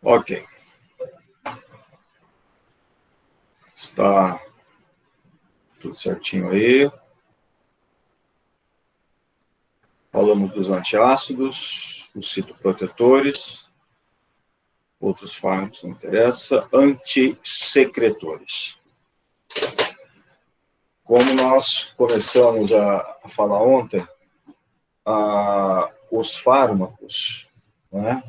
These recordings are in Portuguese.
Ok. Está tudo certinho aí. Falamos dos antiácidos, os citoprotetores, outros fármacos, não interessa, antissecretores. Como nós começamos a falar ontem, os fármacos, né,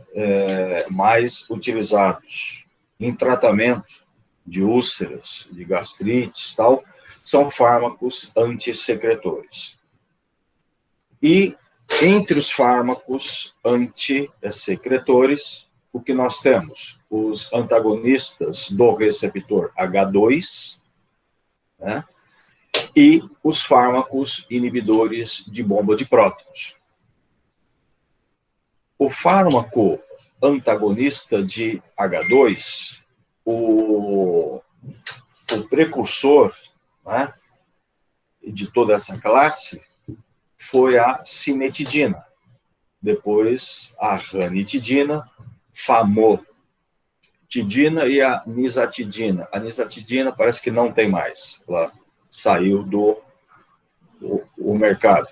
mais utilizados em tratamento de úlceras, de gastrites, tal, são fármacos antissecretores. E entre os fármacos antissecretores, o que nós temos? Os antagonistas do receptor H2, né, e os fármacos inibidores de bomba de prótons. O fármaco antagonista de H2, o precursor, né, de toda essa classe foi a cimetidina, depois a ranitidina, famotidina e a nizatidina. A nizatidina parece que não tem mais, ela saiu do mercado.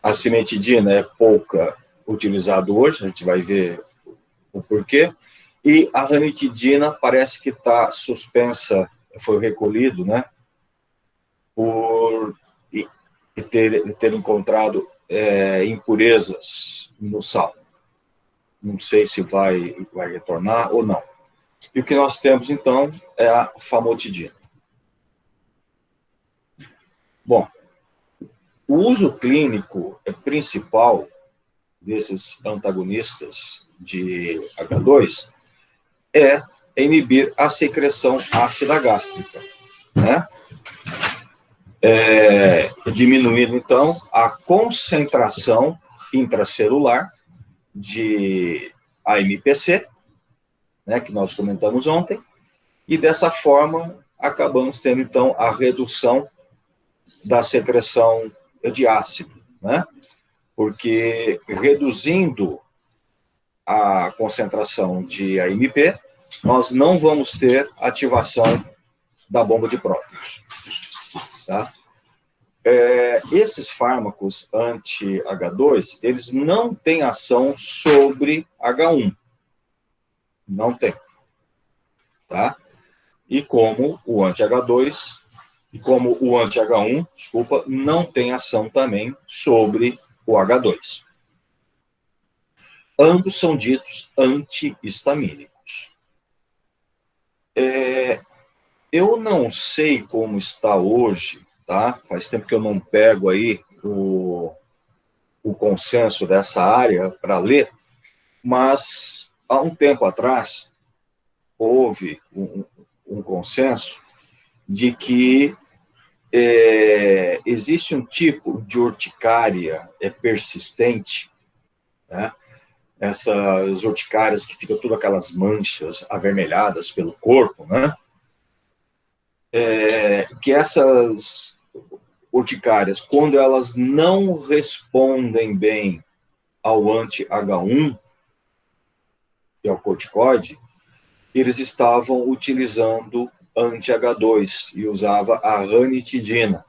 A cimetidina é pouca utilizada hoje, a gente vai ver o porquê, e a ranitidina parece que está suspensa, foi recolhido, né, por ter encontrado impurezas no sal. Não sei se vai retornar ou não. E o que nós temos, então, é a famotidina. Bom, o uso clínico principal desses antagonistas de H2 é inibir a secreção ácida gástrica, né? Diminuindo, então, a concentração intracelular de AMPC, né, que nós comentamos ontem, e dessa forma acabamos tendo, então, a redução da secreção de ácido, né? Porque reduzindo a concentração de AMP, nós não vamos ter ativação da bomba de prótons. Tá? Esses fármacos anti-H2, eles não têm ação sobre H1. Não tem. Tá? E como o anti-H2, e como o anti-H1, desculpa, não tem ação também sobre o H2. Ambos são ditos antihistamínicos. Eu não sei como está hoje, tá? Faz tempo que eu não pego aí o consenso dessa área para ler, mas há um tempo atrás houve um consenso de que existe um tipo de urticária persistente, né? Essas urticárias que ficam todas aquelas manchas avermelhadas pelo corpo, né? Que essas urticárias, quando elas não respondem bem ao anti-H1 e ao corticoide, eles estavam utilizando anti-H2 e usava a ranitidina.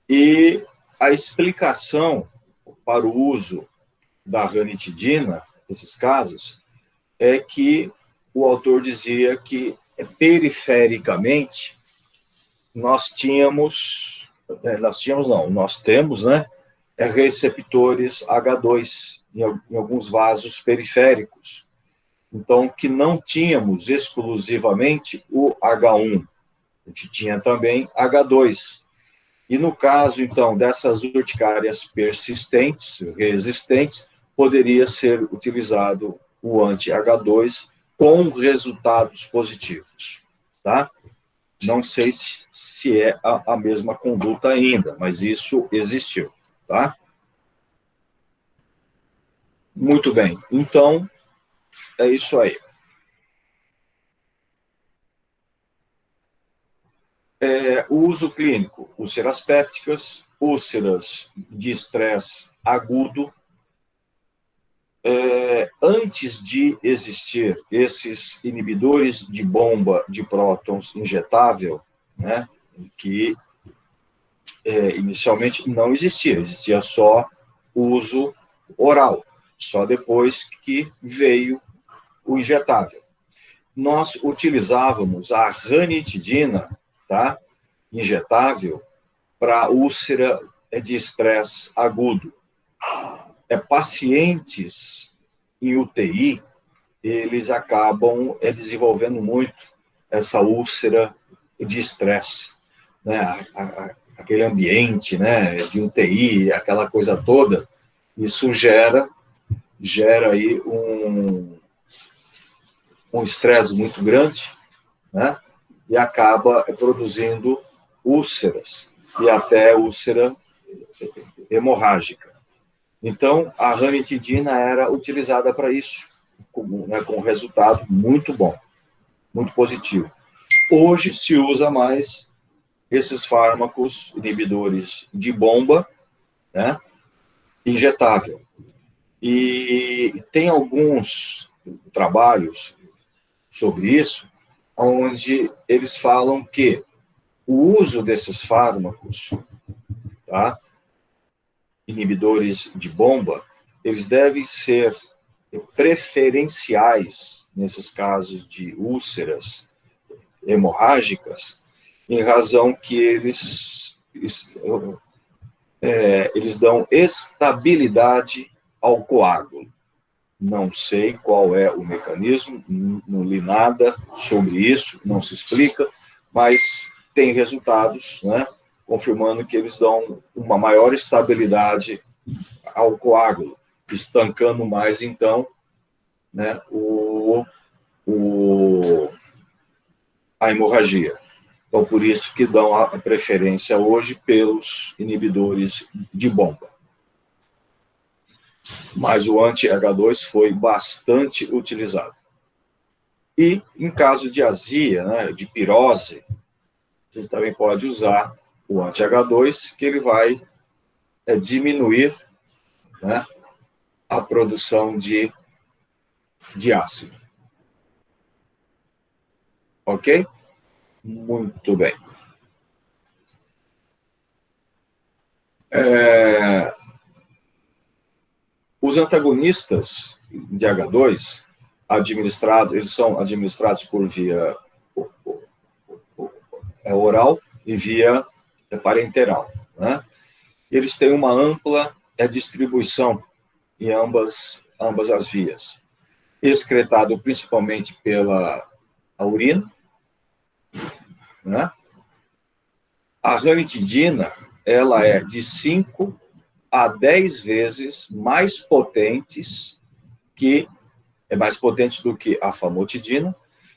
E a explicação para o uso da ranitidina, nesses casos, é que o autor dizia que perifericamente nós temos, né, receptores H2 em alguns vasos periféricos. Então, que não tínhamos exclusivamente o H1, a gente tinha também H2. E no caso, então, dessas urticárias persistentes, resistentes, poderia ser utilizado o anti-H2 com resultados positivos, tá? Não sei se é a mesma conduta ainda, mas isso existiu, tá? Muito bem, então, é isso aí. O uso clínico, úlceras pépticas, úlceras de estresse agudo, Antes de existir esses inibidores de bomba de prótons injetável, né, que inicialmente não existia só o uso oral, só depois que veio o injetável. Nós utilizávamos a ranitidina, tá, injetável, para úlcera de estresse agudo. Pacientes em UTI, eles acabam desenvolvendo muito essa úlcera de estresse, né? Aquele ambiente, né, de UTI, aquela coisa toda, isso gera aí um estresse muito grande, né, e acaba produzindo úlceras, e até úlcera hemorrágica. Então, a ranitidina era utilizada para isso, com resultado muito bom, muito positivo. Hoje se usa mais esses fármacos inibidores de bomba, né, injetável. E tem alguns trabalhos sobre isso, onde eles falam que o uso desses fármacos, tá, inibidores de bomba, eles devem ser preferenciais nesses casos de úlceras hemorrágicas, em razão que eles dão estabilidade ao coágulo. Não sei qual é o mecanismo, não li nada sobre isso, não se explica, mas tem resultados, né, confirmando que eles dão uma maior estabilidade ao coágulo, estancando mais, então, né, a hemorragia. Então, por isso que dão a preferência hoje pelos inibidores de bomba. Mas o anti-H2 foi bastante utilizado. E, em caso de azia, né, de pirose, a gente também pode usar o anti-H2, que ele vai diminuir, né, a produção de ácido. Ok? Muito bem. Os antagonistas de H2, eles são administrados por via oral e via parenteral, né? Eles têm uma ampla distribuição em ambas as vias, excretado principalmente pela urina, né? A ranitidina, ela é de 5 a 10 vezes mais potente do que a famotidina,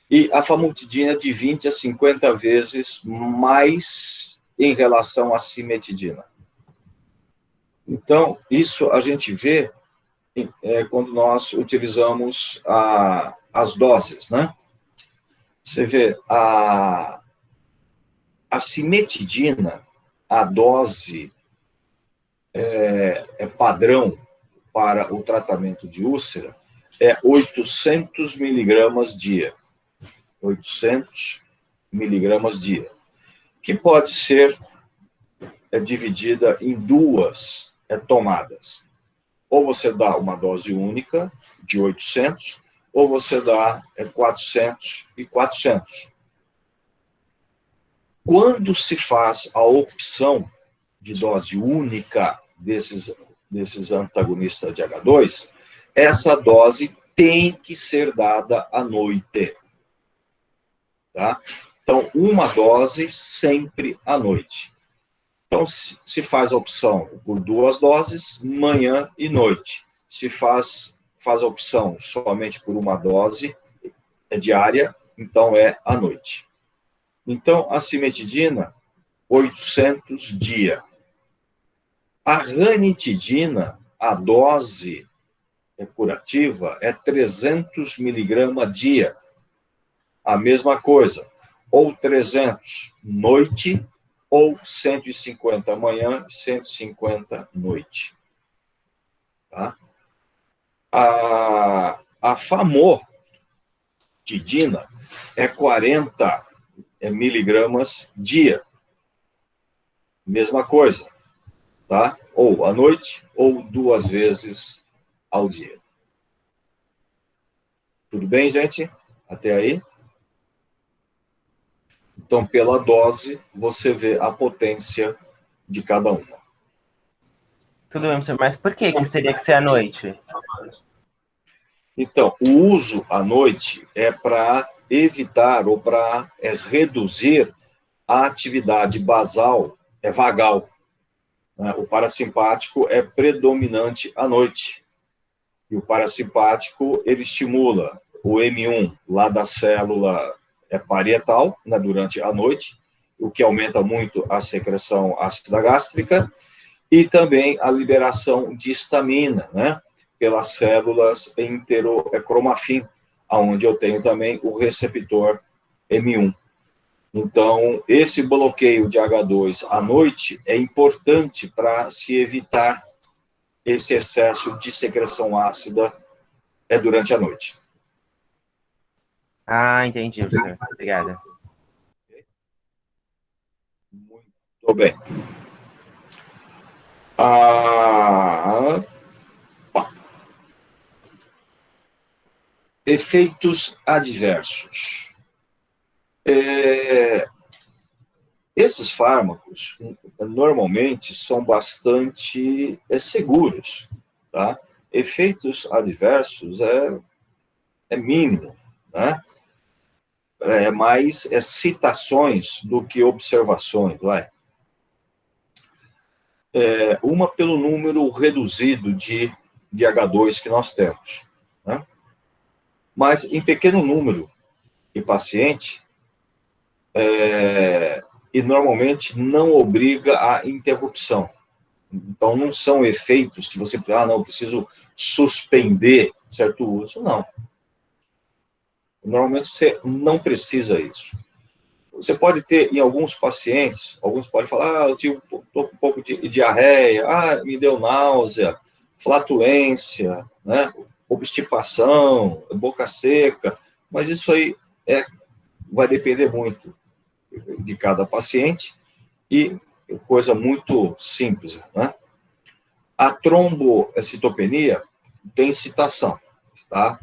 e a famotidina é de 20 a 50 vezes mais em relação à cimetidina. Então, isso a gente vê quando nós utilizamos as doses, né? Você vê, a cimetidina, a dose padrão para o tratamento de úlcera é 800 miligramas dia. 800 miligramas dia. Que pode ser dividida em duas tomadas. Ou você dá uma dose única de 800, ou você dá 400 e 400. Quando se faz a opção de dose única desses antagonistas de H2, essa dose tem que ser dada à noite. Tá? Então, uma dose sempre à noite. Então, se faz a opção por 2 doses, manhã e noite. Se faz a opção somente por uma dose diária, então é à noite. Então, a cimetidina, 800 dia. A ranitidina, a dose curativa, é 300 miligramas dia. A mesma coisa, ou 300 noite, ou 150 manhã, 150 noite. Tá? A famotidina é 40 miligramas dia. Mesma coisa, tá? Ou à noite, ou 2 vezes ao dia. Tudo bem, gente? Até aí? Então, pela dose, você vê a potência de cada uma. Tudo bem, professor, mas por que teria que ser à noite? Então, o uso à noite é para evitar ou para reduzir a atividade basal, vagal. Né? O parasimpático é predominante à noite. E o parasimpático, ele estimula o M1 lá da célula parietal, né, durante a noite, o que aumenta muito a secreção ácida gástrica, e também a liberação de histamina, né, pelas células enterocromafim, onde eu tenho também o receptor M1. Então, esse bloqueio de H2 à noite é importante para se evitar esse excesso de secreção ácida durante a noite. Ah, entendi, professor. Obrigada. Muito bem. Efeitos adversos. Esses fármacos, normalmente, são bastante seguros, tá? Efeitos adversos é mínimo, né? Mais citações do que observações, vai. Uma pelo número reduzido de H2 que nós temos, né? Mas em pequeno número de paciente, e normalmente não obriga a interrupção. Então, não são efeitos que você, não, preciso suspender certo uso, não. Normalmente você não precisa isso. Você pode ter, em alguns pacientes, alguns podem falar, eu estou com um pouco de diarreia, me deu náusea, flatulência, né, obstipação, boca seca, mas isso aí vai depender muito de cada paciente e coisa muito simples, né? A trombocitopenia tem citação, tá?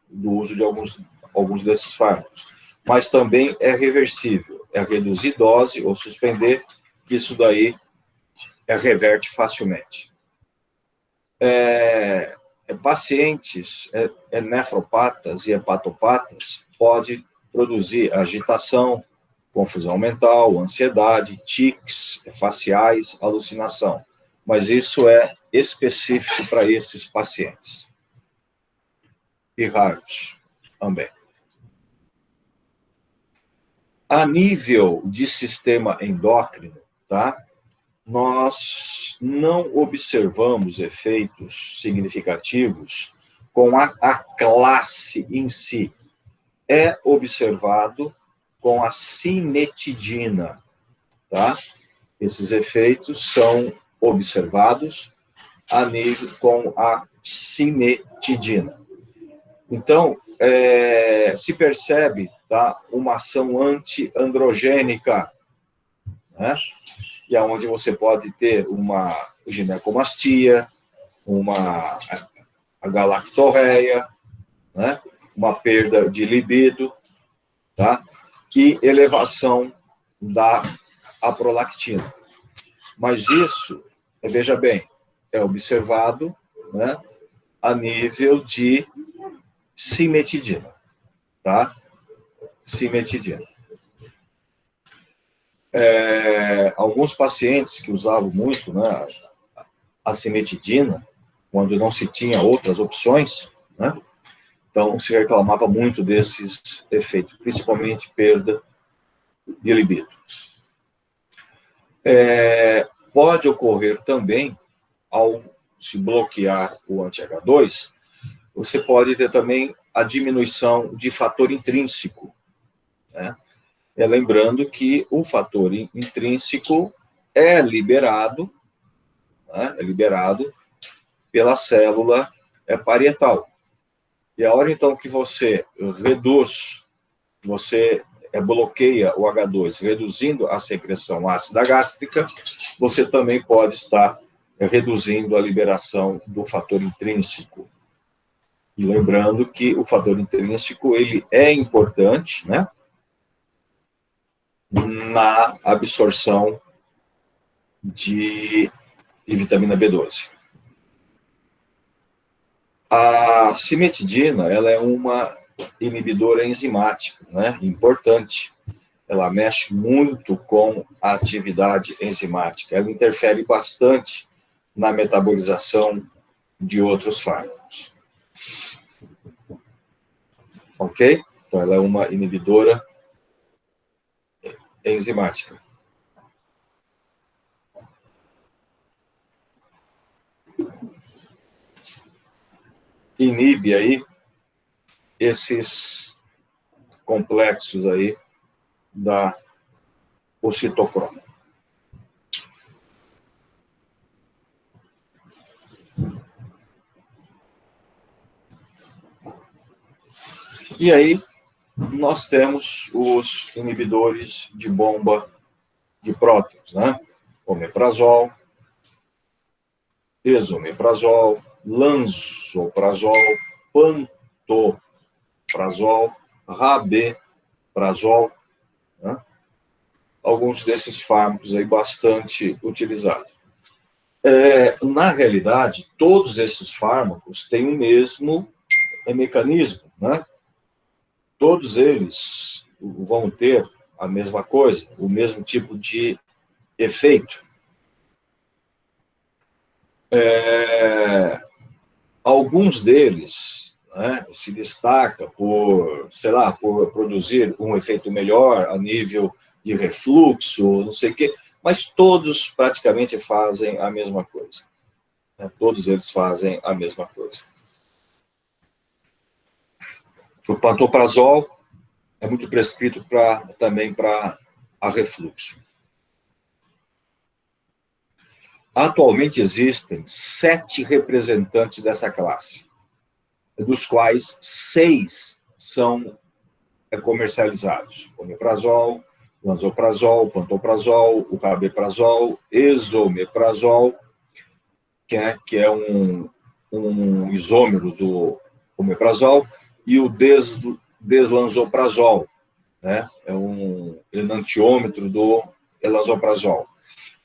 Do uso de alguns desses fármacos, mas também é reversível, é reduzir dose ou suspender, isso daí reverte facilmente. Pacientes nefropatas e hepatopatas pode produzir agitação, confusão mental, ansiedade, tics faciais, alucinação. Mas isso é específico para esses pacientes. E raros também. A nível de sistema endócrino, tá? Nós não observamos efeitos significativos com a classe em si. É observado com a cimetidina, tá? Esses efeitos são observados a nível com a cimetidina. Então, se percebe, tá, uma ação antiandrogênica, né? E aonde você pode ter uma ginecomastia, uma galactorreia, né? Uma perda de libido, tá? E elevação da prolactina. Mas isso, veja bem, é observado, né, a nível de cimetidina, tá? Cimetidina. Alguns pacientes que usavam muito, né, a cimetidina, quando não se tinha outras opções, né, então se reclamava muito desses efeitos, principalmente perda de libido. Pode ocorrer também, ao se bloquear o anti-H2, você pode ter também a diminuição de fator intrínseco, né? Lembrando que o fator intrínseco é liberado, né? É liberado pela célula é parietal. E a hora, então, que você reduz, você bloqueia o H2, reduzindo a secreção ácida gástrica, você também pode estar reduzindo a liberação do fator intrínseco. E lembrando que o fator intrínseco, ele é importante, né, na absorção de vitamina B12. A cimetidina, ela é uma inibidora enzimática, né, importante. Ela mexe muito com a atividade enzimática. Ela interfere bastante na metabolização de outros fármacos. Ok? Então, ela é uma inibidora enzimática. Inibe aí esses complexos aí da ocitocroma. E aí, nós temos os inibidores de bomba de prótons, né? Omeprazol, esomeprazol, lansoprazol, pantoprazol, rabeprazol, né? Alguns desses fármacos aí bastante utilizados. Na realidade, todos esses fármacos têm o mesmo mecanismo, né? Todos eles vão ter a mesma coisa, o mesmo tipo de efeito. Alguns deles, né, se destaca por, sei lá, por produzir um efeito melhor a nível de refluxo, não sei o quê, mas todos praticamente fazem a mesma coisa. Né? Todos eles fazem a mesma coisa. O pantoprazol é muito prescrito também para a refluxo. Atualmente existem 7 representantes dessa classe, dos quais 6 são comercializados. Omeprazol, lansoprazol, pantoprazol, o rabeprazol, esomeprazol, que é um isômero do omeprazol, e o deslansoprazol, né? É um enantiômetro do lansoprazol.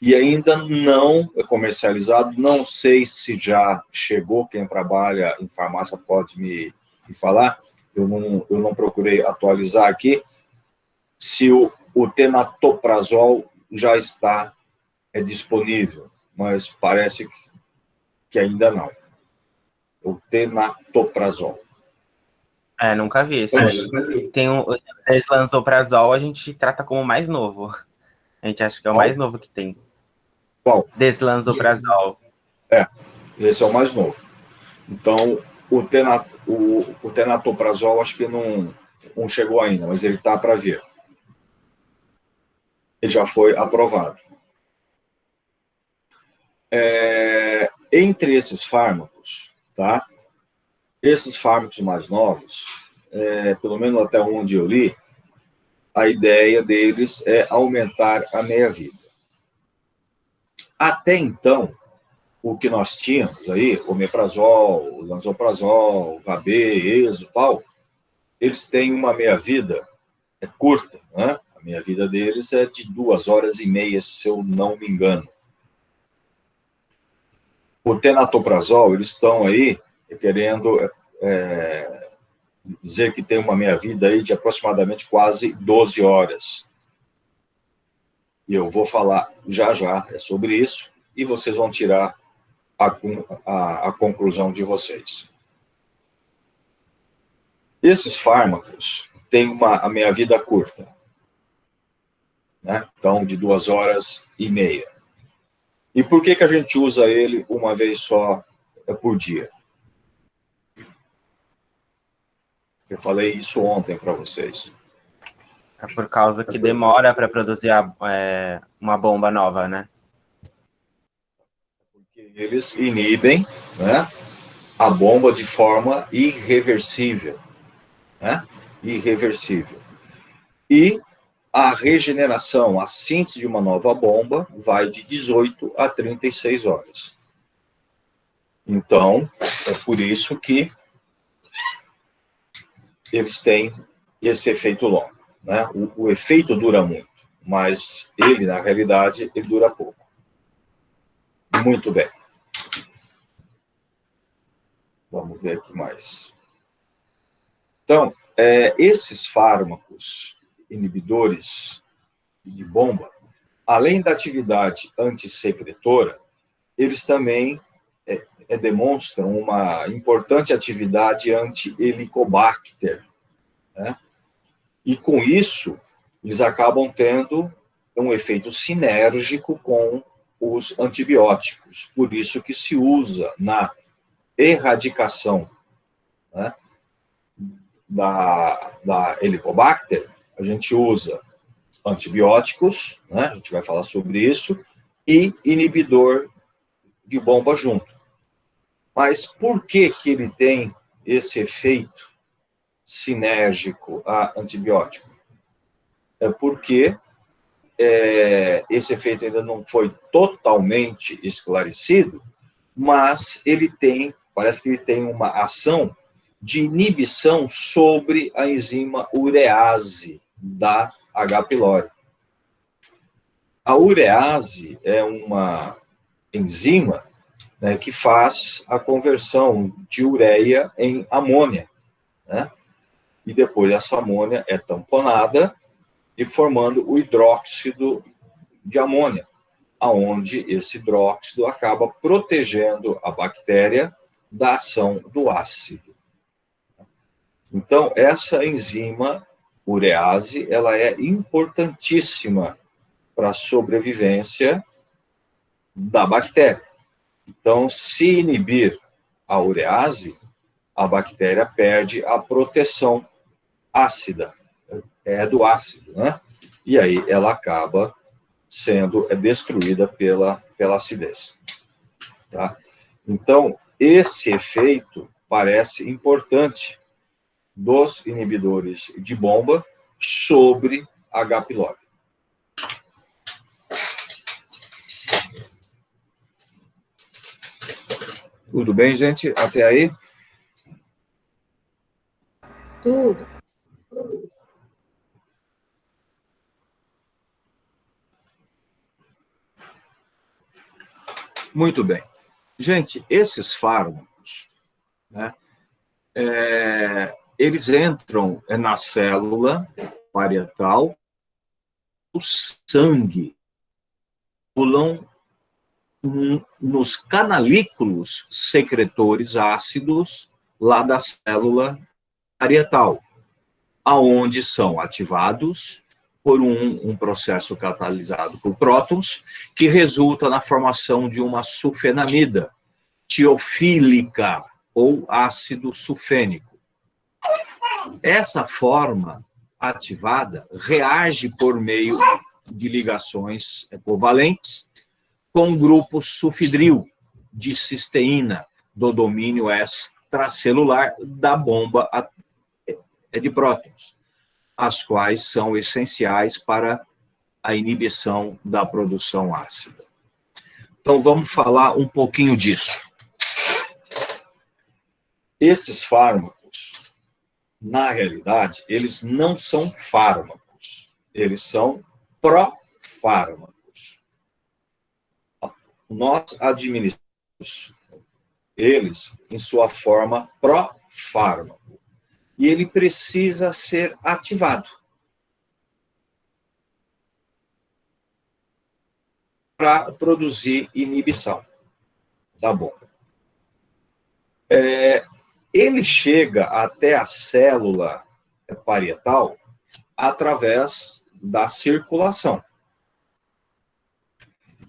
E ainda não é comercializado, não sei se já chegou, quem trabalha em farmácia pode me falar, eu não procurei atualizar aqui, se o tenatoprazol já está disponível, mas parece que ainda não. O tenatoprazol. Nunca vi esse. Tem o deslansoprazol, a gente trata como o mais novo. A gente acha que é o mais novo que tem. Qual? Deslansoprazol. Esse é o mais novo. Então, o tenatoprazol acho que não chegou ainda, mas ele está para vir. Ele já foi aprovado. Entre esses fármacos, tá? Esses fármacos mais novos, pelo menos até onde eu li, a ideia deles é aumentar a meia-vida. Até então, o que nós tínhamos aí, omeprazol, lansoprazol, HB, ESO, tal, eles têm uma meia-vida curta, né? A meia-vida deles é de 2 horas e meia, se eu não me engano. O tenatoprazol, eles estão aí querendo dizer que tem uma meia-vida aí de aproximadamente quase 12 horas. E eu vou falar já sobre isso, e vocês vão tirar a conclusão de vocês. Esses fármacos têm a meia-vida curta, né? Então, de 2 horas e meia. E por que a gente usa ele uma vez só por dia? Eu falei isso ontem para vocês. É por causa que demora para produzir uma bomba nova, né? Porque eles inibem, né, a bomba de forma irreversível, né? Irreversível. E a regeneração, a síntese de uma nova bomba vai de 18 a 36 horas. Então, é por isso que eles têm esse efeito longo, né? O efeito dura muito, mas ele, na realidade, ele dura pouco. Muito bem. Vamos ver aqui mais. Então, esses fármacos inibidores de bomba, além da atividade antissecretora, eles também demonstram uma importante atividade anti-helicobacter, né? E com isso, eles acabam tendo um efeito sinérgico com os antibióticos. Por isso que se usa na erradicação, né, da Helicobacter, a gente usa antibióticos, né, a gente vai falar sobre isso, e inibidor de bomba junto. Mas por que ele tem esse efeito sinérgico a antibiótico? É porque esse efeito ainda não foi totalmente esclarecido, mas parece que ele tem uma ação de inibição sobre a enzima urease da H. pylori. A urease é uma enzima, né, que faz a conversão de ureia em amônia, né? E depois essa amônia é tamponada e formando o hidróxido de amônia, aonde esse hidróxido acaba protegendo a bactéria da ação do ácido. Então, essa enzima urease, ela é importantíssima para a sobrevivência da bactéria. Então, se inibir a urease, a bactéria perde a proteção ácida, do ácido, né? E aí ela acaba sendo destruída pela acidez. Tá? Então, esse efeito parece importante dos inibidores de bomba sobre H. pylori. Tudo bem, gente? Até aí? Tudo. Muito bem. Gente, esses fármacos, né, eles entram na célula parietal, o sangue, pulam nos canalículos secretores ácidos lá da célula parietal, aonde são ativados por um processo catalisado por prótons, que resulta na formação de uma sulfenamida tiofílica, ou ácido sulfênico. Essa forma ativada reage por meio de ligações covalentes com grupos sulfidril de cisteína do domínio extracelular da bomba de prótons, as quais são essenciais para a inibição da produção ácida. Então, vamos falar um pouquinho disso. Esses fármacos, na realidade, eles não são fármacos, eles são profármacos. Nós administramos eles em sua forma profármaco. E ele precisa ser ativado para produzir inibição. Tá bom. Ele chega até a célula parietal através da circulação.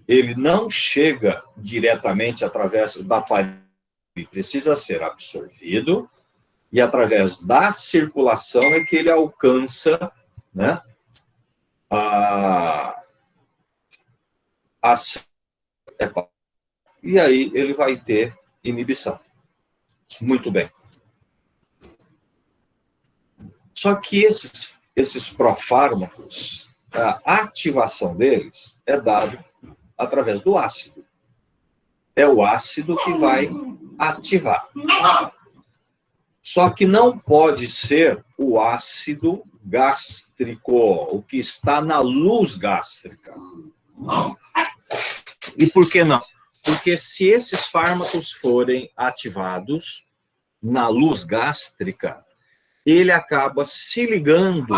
Ele não chega diretamente através da parede, ele precisa ser absorvido, e através da circulação é que ele alcança, né, e aí ele vai ter inibição. Muito bem. Só que esses profármacos, a ativação deles é dada através do ácido. É o ácido que vai ativar. Só que não pode ser o ácido gástrico, o que está na luz gástrica. E por que não? Porque se esses fármacos forem ativados na luz gástrica, ele acaba se ligando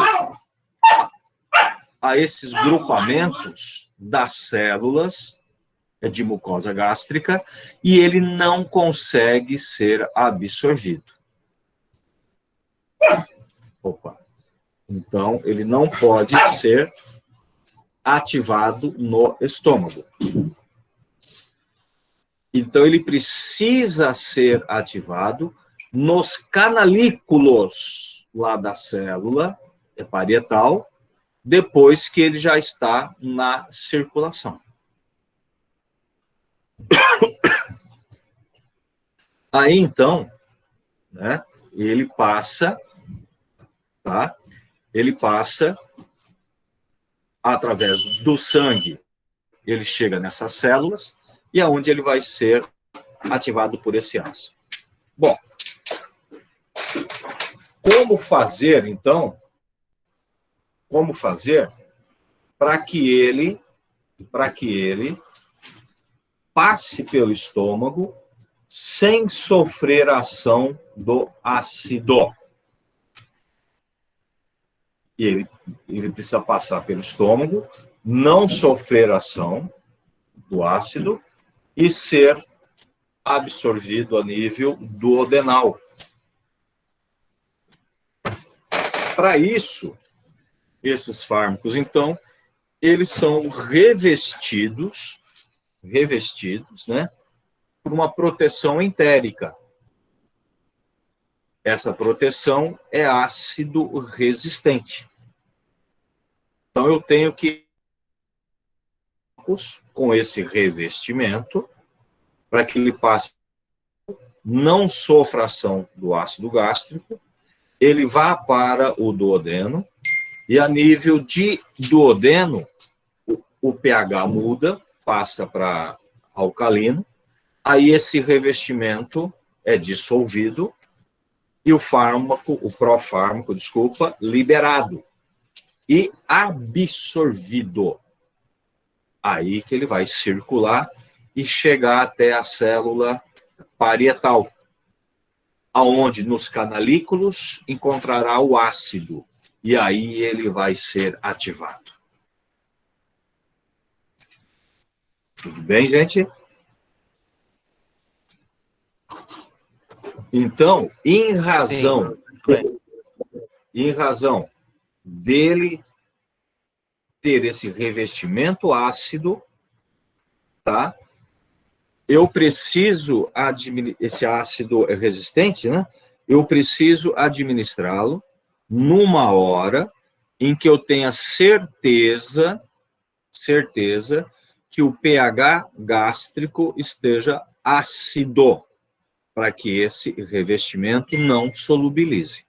a esses grupamentos das células de mucosa gástrica e ele não consegue ser absorvido. Opa. Então, ele não pode ser ativado no estômago. Então, ele precisa ser ativado nos canalículos lá da célula parietal, depois que ele já está na circulação. Aí, então, né, ele passa, tá? Ele passa através do sangue, ele chega nessas células, e aonde ele vai ser ativado por esse ácido. Bom, como fazer, então, como fazer para que ele passe pelo estômago sem sofrer a ação do ácido? E ele precisa passar pelo estômago, não sofrer ação do ácido e ser absorvido a nível duodenal. Para isso, esses fármacos, então, eles são revestidos, né, por uma proteção entérica. Essa proteção é ácido resistente. Então, eu tenho que, com esse revestimento, para que ele passe, não sofra ação do ácido gástrico, ele vá para o duodeno, e a nível de duodeno, o pH muda, passa para alcalino, aí esse revestimento é dissolvido, e o profármaco, liberado e absorvido. Aí que ele vai circular e chegar até a célula parietal, aonde nos canalículos encontrará o ácido, e aí ele vai ser ativado. Tudo bem, gente? Então, em razão dele ter esse revestimento ácido, tá? Eu preciso esse ácido é resistente, né? Eu preciso administrá-lo numa hora em que eu tenha certeza que o pH gástrico esteja ácido, para que esse revestimento não solubilize.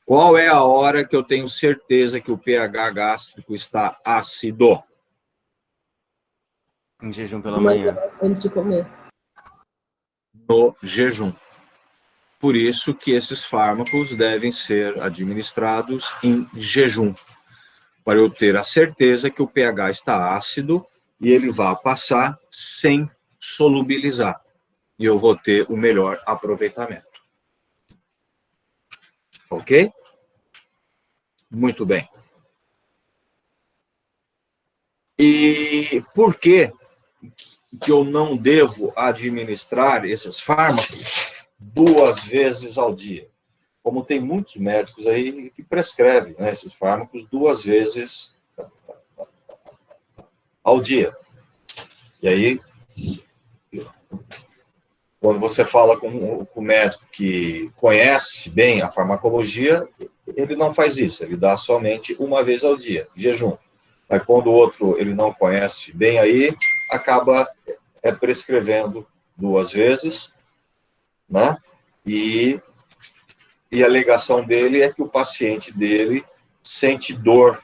Qual é a hora que eu tenho certeza que o pH gástrico está ácido? Em jejum pela manhã. Antes de comer. No jejum. Por isso que esses fármacos devem ser administrados em jejum, para eu ter a certeza que o pH está ácido e ele vai passar sem solubilizar. E eu vou ter o melhor aproveitamento. Ok? Muito bem. E por que eu não devo administrar esses fármacos 2 vezes ao dia? Como tem muitos médicos aí que prescrevem, né, esses fármacos 2 vezes ao dia. E aí, quando você fala com o médico que conhece bem a farmacologia, ele não faz isso, ele dá somente 1 vez ao dia, jejum. Mas quando o outro ele não conhece bem aí, acaba prescrevendo 2 vezes, né? E a alegação dele é que o paciente dele sente dor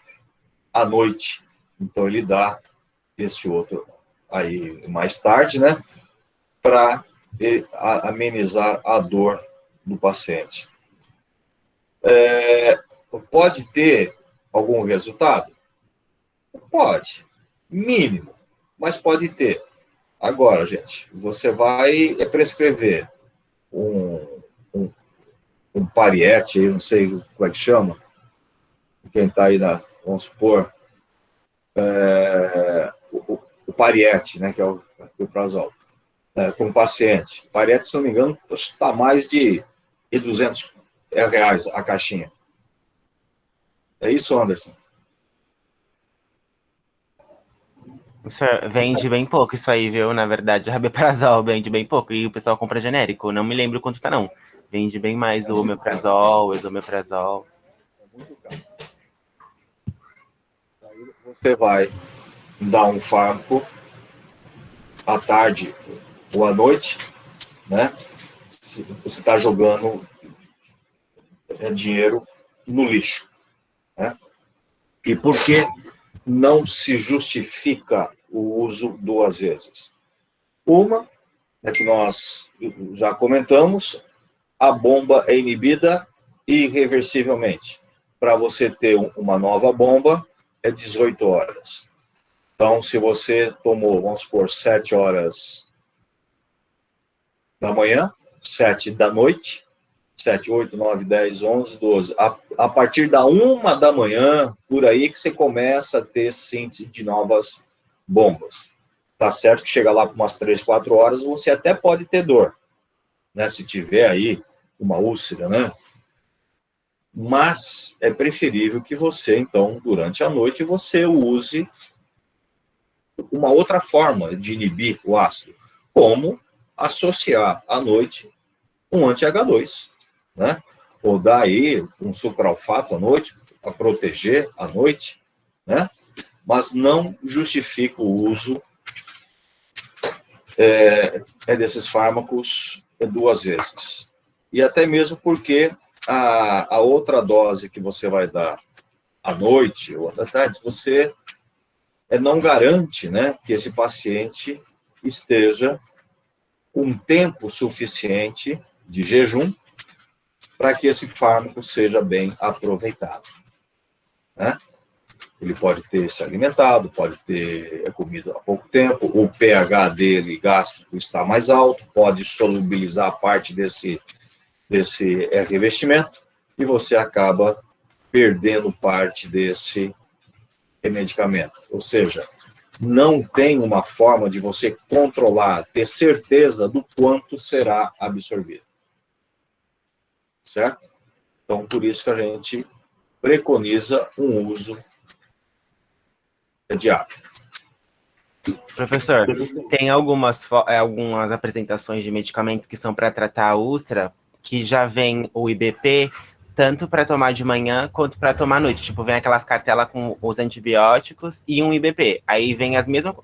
à noite. Então, ele dá esse outro aí mais tarde, né? Para amenizar a dor do paciente. Pode ter algum resultado? Pode. Mínimo. Mas pode ter. Agora, gente, você vai prescrever um, um pariete, eu não sei como é que chama, quem está aí vamos supor, o pariete, né, que é o prazol, para um paciente. Pariete, se não me engano, está mais de R$200 a caixinha. É isso, Anderson? Isso vende bem pouco isso aí, viu? Na verdade, a rabeprazol vende bem pouco e o pessoal compra genérico. Não me lembro quanto tá, não. Vende bem mais o omeprazol, o esomeprazol. É muito caro. Aí você vai dar um fármaco à tarde ou à noite, né? Você está jogando dinheiro no lixo, né? E por que não se justifica o uso duas vezes? Uma é que nós já comentamos, a bomba é inibida irreversivelmente. Para você ter uma nova bomba, é 18 horas. Então, se você tomou, vamos supor, 7 horas da manhã, 7 da noite, 7, 8, 9, 10, 11, 12. A partir da 1 da manhã, por aí que você começa a ter síntese de novas bombas. Tá certo que chega lá por umas 3, 4 horas, você até pode ter dor, né? Se tiver aí uma úlcera, né? Mas é preferível que você, então, durante a noite, você use uma outra forma de inibir o ácido, como associar à noite um anti-H2, né? Ou dar aí um sucralfato à noite, para proteger à noite, né? Mas não justifica o uso desses fármacos duas vezes. E até mesmo porque a outra dose que você vai dar à noite ou à tarde, você não garante, né, que esse paciente esteja com tempo suficiente de jejum para que esse fármaco seja bem aproveitado, né? Ele pode ter se alimentado, pode ter comido há pouco tempo, o pH dele gástrico está mais alto, pode solubilizar parte desse revestimento e você acaba perdendo parte desse medicamento. Ou seja, não tem uma forma de você controlar, ter certeza do quanto será absorvido. Certo? Então, por isso que a gente preconiza um uso diário. Professor, tem algumas apresentações de medicamentos que são para tratar a úlcera, que já vem o IBP, tanto para tomar de manhã quanto para tomar à noite. Tipo, vem aquelas cartelas com os antibióticos e um IBP. Aí vem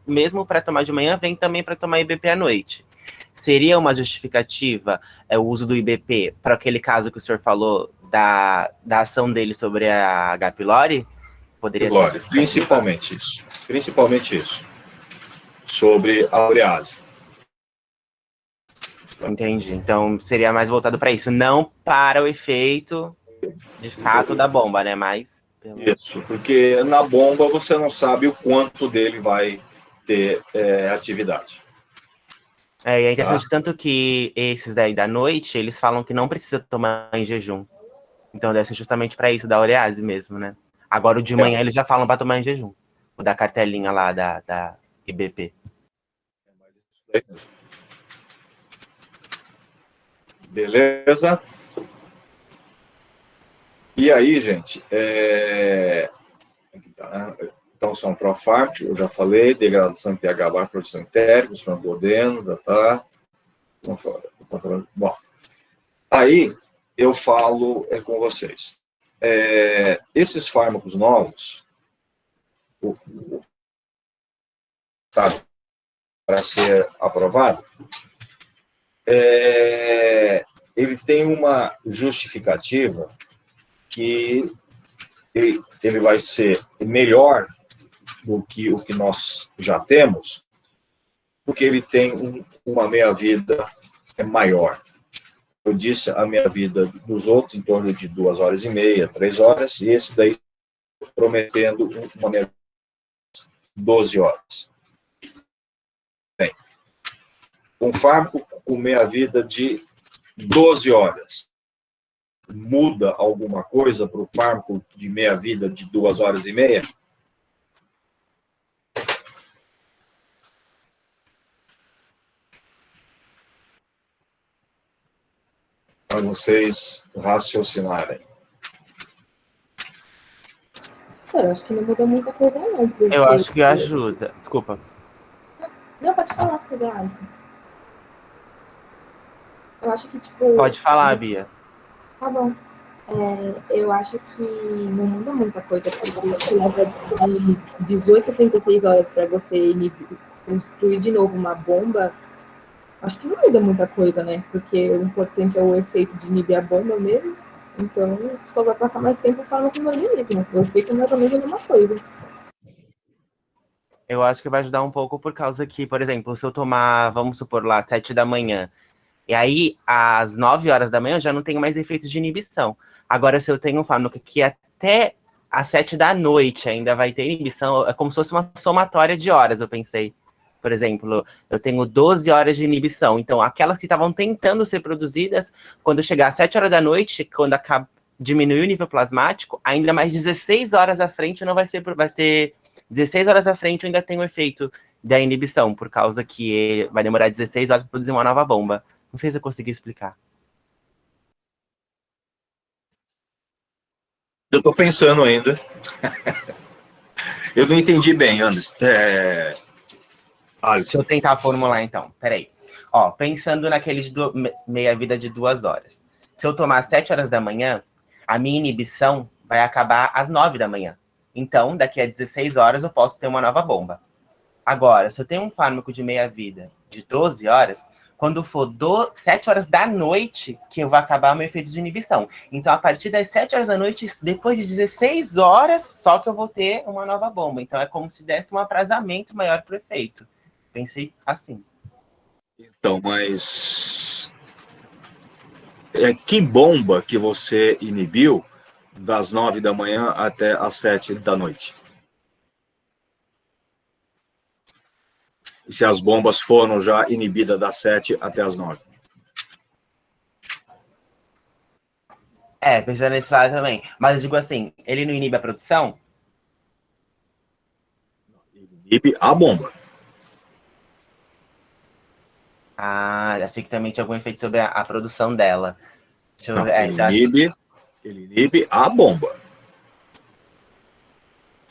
mesmo para tomar de manhã, vem também para tomar IBP à noite. Seria uma justificativa o uso do IBP para aquele caso que o senhor falou da ação dele sobre a H. pylori? Poderia ser? Principalmente isso. Principalmente isso. Sobre a urease. Entendi. Então seria mais voltado para isso, não para o efeito de fato da bomba, né? Mas isso, porque na bomba você não sabe o quanto dele vai ter atividade. e é interessante tanto que esses aí da noite, eles falam que não precisa tomar em jejum. Então deve ser justamente para isso, da urease mesmo, né? Agora o de manhã eles já falam para tomar em jejum. O da cartelinha lá da IBP. Beleza? E aí, gente, então são Profart, eu já falei, degradação em pH baixo, produção entérica, frangodeno, já tá. Bom, aí eu falo com vocês. Esses fármacos novos, tá para ser aprovado, tem uma justificativa que ele vai ser melhor do que o que nós já temos, porque ele tem uma meia-vida maior. Eu disse a meia-vida dos outros em torno de 2h30, 3 horas, e esse daí prometendo uma meia-vida de 12 horas. Bem, um fármaco com meia-vida de 12 horas muda alguma coisa para o fármaco de meia-vida de 2h30? Para vocês raciocinarem. Eu acho que não muda muita coisa, não. Porque... Eu acho que ajuda. Desculpa. Não, pode falar se quiser, Alisson. Eu acho que, tipo... Pode falar, Bia. Tá bom. Eu acho que não muda muita coisa, porque leva de 18 a 36 horas para você construir de novo uma bomba. Acho que não muda muita coisa, né? Porque o importante é o efeito de inibir a bomba mesmo. Então, só vai passar mais tempo o fármaco no organismo. O efeito é mais ou menos a mesma coisa. Eu acho que vai ajudar um pouco por causa que, por exemplo, se eu tomar, vamos supor lá, 7 da manhã, e aí às 9 horas da manhã eu já não tenho mais efeitos de inibição. Agora, se eu tenho um fármaco que até às 7 da noite ainda vai ter inibição, é como se fosse uma somatória de horas, eu pensei. Por exemplo, eu tenho 12 horas de inibição. Então, aquelas que estavam tentando ser produzidas, quando chegar às 7 horas da noite, quando diminuir o nível plasmático, ainda mais 16 horas à frente não vai ser 16 horas à frente eu ainda tenho o efeito da inibição, por causa que vai demorar 16 horas para produzir uma nova bomba. Não sei se eu consegui explicar. Eu estou pensando ainda. Eu não entendi bem, Anderson. Deixa eu tentar formular, então. Peraí. Ó, pensando naquele de meia-vida de 2 horas. Se eu tomar às 7 horas da manhã, a minha inibição vai acabar às 9 da manhã. Então, daqui a 16 horas, eu posso ter uma nova bomba. Agora, se eu tenho um fármaco de meia-vida de 12 horas, quando for 7 horas da noite, que eu vou acabar o meu efeito de inibição. Então, a partir das 7 horas da noite, depois de 16 horas, só que eu vou ter uma nova bomba. Então, é como se desse um atrasamento maior para o efeito. Pensei assim. Então, mas... que bomba que você inibiu das 9 da manhã até as 7 da noite? E se as bombas foram já inibidas das 7 até as 9? Pensando nesse lado também. Mas eu digo assim, ele não inibe a produção? Ele inibe a bomba. Achei que também tinha algum efeito sobre a produção dela. Deixa eu Não, ver. ele inibe a bomba.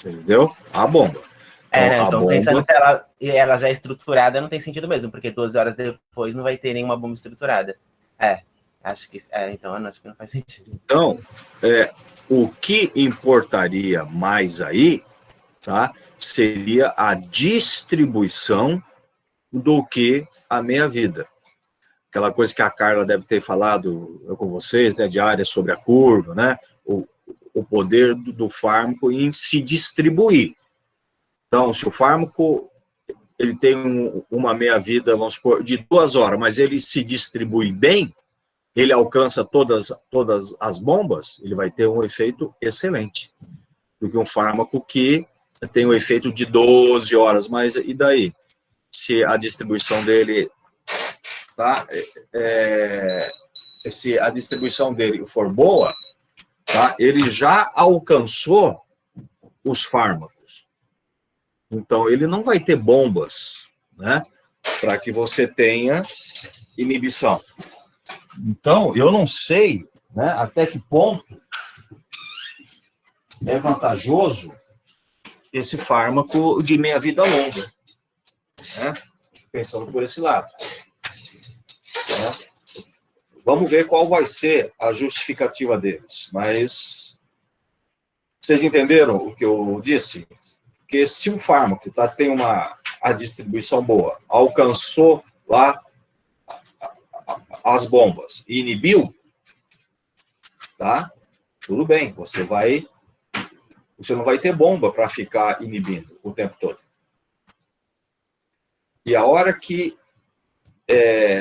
Entendeu? A bomba. Então bomba... pensando se ela já é estruturada, não tem sentido mesmo, porque 12 horas depois não vai ter nenhuma bomba estruturada. Acho que então acho que não faz sentido. Então, o que importaria mais aí, tá, seria a distribuição do que a meia-vida. Aquela coisa que a Carla deve ter falado com vocês, né, de área sobre a curva, né, o poder do fármaco em se distribuir. Então, se o fármaco ele tem uma meia-vida, vamos supor, de 2 horas, mas ele se distribui bem, ele alcança todas as bombas, ele vai ter um efeito excelente. Do que um fármaco que tem um efeito de 12 horas, mas e daí? Se a distribuição dele, tá? Se a distribuição dele for boa, tá? Ele já alcançou os fármacos. Então, ele não vai ter bombas, né? Para que você tenha inibição. Então, eu não sei, né, até que ponto é vantajoso esse fármaco de meia-vida longa, né? Pensando por esse lado. Né? Vamos ver qual vai ser a justificativa deles. Mas vocês entenderam o que eu disse? Porque se um fármaco tem a distribuição boa, alcançou lá as bombas e inibiu, tá? Tudo bem, você não vai ter bomba para ficar inibindo o tempo todo. E a hora que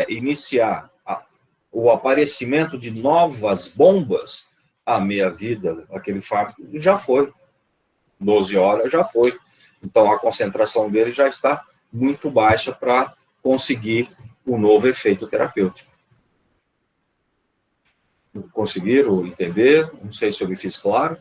iniciar o aparecimento de novas bombas, a meia-vida, aquele fármaco, já foi. 12 horas já foi. Então, a concentração dele já está muito baixa para conseguir o novo efeito terapêutico. Conseguiram entender? Não sei se eu me fiz claro.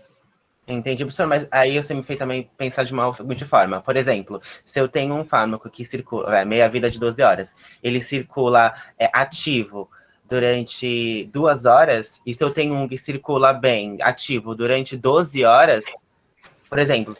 Entendi, professor, mas aí você me fez também pensar de uma seguinte forma. Por exemplo, se eu tenho um fármaco que circula, meia-vida de 12 horas, ele circula ativo durante 2 horas, e se eu tenho um que circula bem, ativo, durante 12 horas, por exemplo,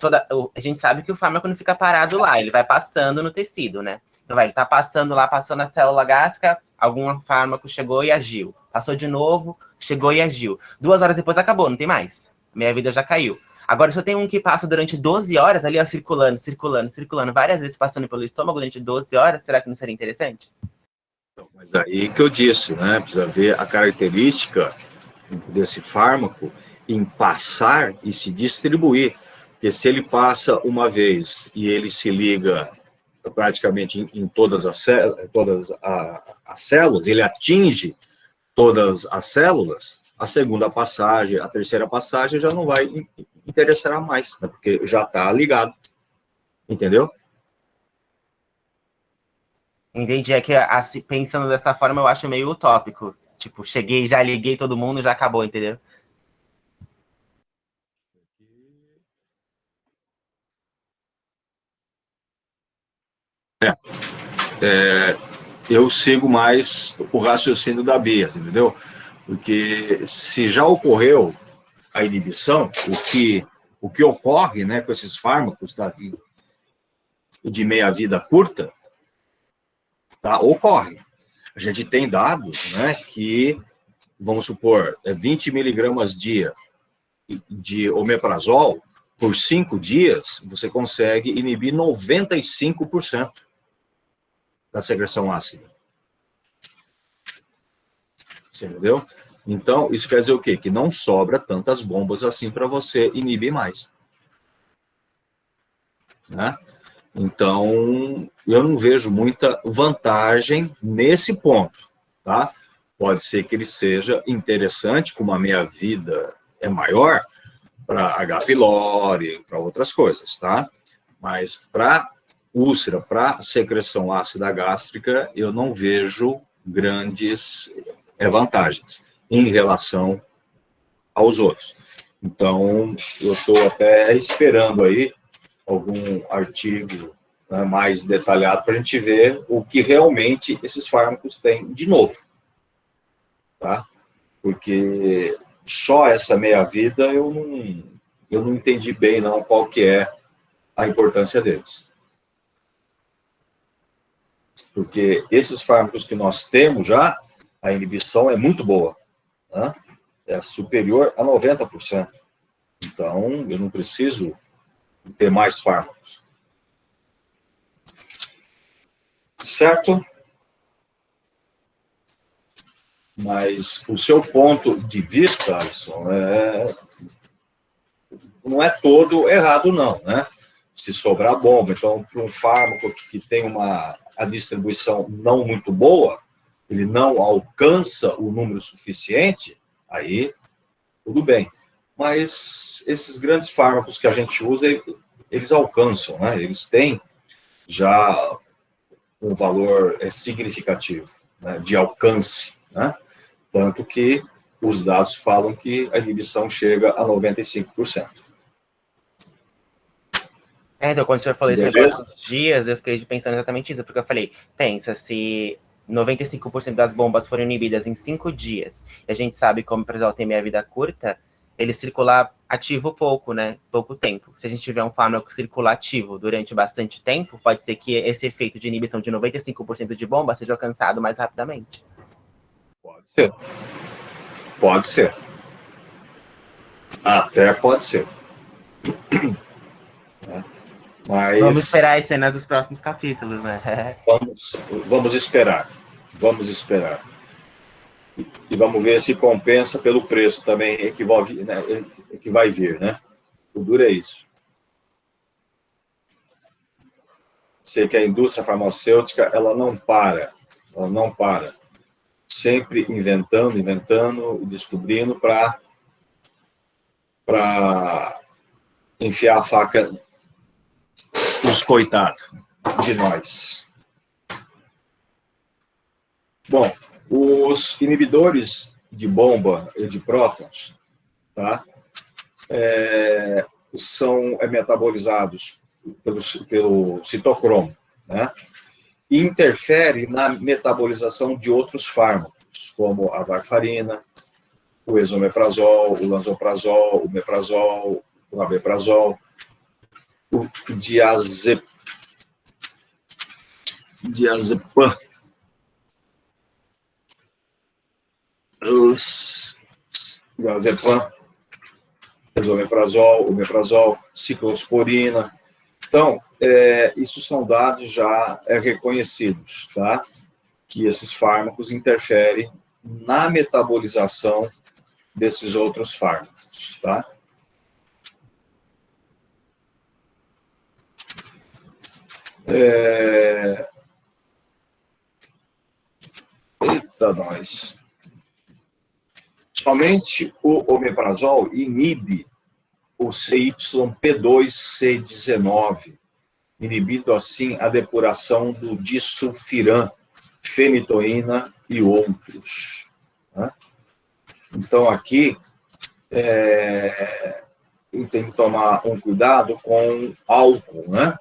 a gente sabe que o fármaco não fica parado lá, ele vai passando no tecido, né? Então, ele tá passando lá, passou na célula gástrica, algum fármaco chegou e agiu. Passou de novo, chegou e agiu. 2 horas depois acabou, não tem mais. Minha vida já caiu. Agora, se eu tenho um que passa durante 12 horas, ali, ó, circulando, várias vezes passando pelo estômago durante 12 horas, será que não seria interessante? Mas aí que eu disse, né? Precisa ver a característica desse fármaco em passar e se distribuir. Porque se ele passa uma vez e ele se liga praticamente em todas as células, ele atinge todas as células, a segunda passagem, a terceira passagem já não vai interessar mais, né? Porque já está ligado. Entendeu? Entendi, é que pensando dessa forma eu acho meio utópico. Tipo, cheguei, já liguei todo mundo, já acabou, entendeu? Eu sigo mais o raciocínio da Bia, entendeu? Porque se já ocorreu a inibição, o que ocorre, né, com esses fármacos de meia-vida curta, tá, ocorre. A gente tem dados, né, que, vamos supor, 20 miligramas dia de omeprazol, por 5 dias, você consegue inibir 95% da secreção ácida. Você entendeu? Então, isso quer dizer o quê? Que não sobra tantas bombas assim para você inibir mais. Né? Então, eu não vejo muita vantagem nesse ponto. Tá? Pode ser que ele seja interessante, como a meia-vida é maior, para H. pylori, para outras coisas, tá? Mas para úlcera, para secreção ácida gástrica, eu não vejo grandes vantagens em relação aos outros. Então, eu estou até esperando aí algum artigo, né, mais detalhado para a gente ver o que realmente esses fármacos têm de novo, tá? Porque só essa meia-vida eu não entendi bem não qual que é a importância deles. Porque esses fármacos que nós temos já, a inibição é muito boa, né? É superior a 90%. Então, eu não preciso ter mais fármacos. Certo? Mas o seu ponto de vista, Alisson, não é todo errado, não, né? Se sobrar bomba, então, para um fármaco que tem a distribuição não muito boa, ele não alcança o número suficiente, aí tudo bem. Mas esses grandes fármacos que a gente usa, eles alcançam, né? Eles têm já um valor significativo, né, de alcance, né? Tanto que os dados falam que a inibição chega a 95%. Então, quando o senhor falou esse negócio dos dias, eu fiquei pensando exatamente isso, porque eu falei, pensa, se 95% das bombas forem inibidas em 5 dias, e a gente sabe como o omeprazol tem meia-vida curta, ele circular ativo pouco, né? Pouco tempo. Se a gente tiver um fármaco circulativo durante bastante tempo, pode ser que esse efeito de inibição de 95% de bomba seja alcançado mais rapidamente. Pode ser. Pode ser. Até pode ser. Mas vamos esperar as cenas dos próximos capítulos, né? Vamos esperar. Vamos esperar. E vamos ver se compensa pelo preço também que vai vir, né? O duro é isso. Sei que a indústria farmacêutica, ela não para. Sempre inventando, descobrindo para enfiar a faca nos coitados de nós. Bom, os inibidores de bomba e de prótons, tá? São metabolizados pelo citocromo, né? E interfere na metabolização de outros fármacos, como a varfarina, o esomeprazol, o lansoprazol, o meprazol, o rabeprazol, o diazepam, esomeprazol, o meprazol, ciclosporina. Então, isso são dados já reconhecidos, tá? Que esses fármacos interferem na metabolização desses outros fármacos, tá? Eita, nós. Somente o omeprazol inibe o CYP2C19, inibindo assim a depuração do disulfiram, fenitoína e outros. Né? Então, aqui, tem que tomar um cuidado com álcool, né?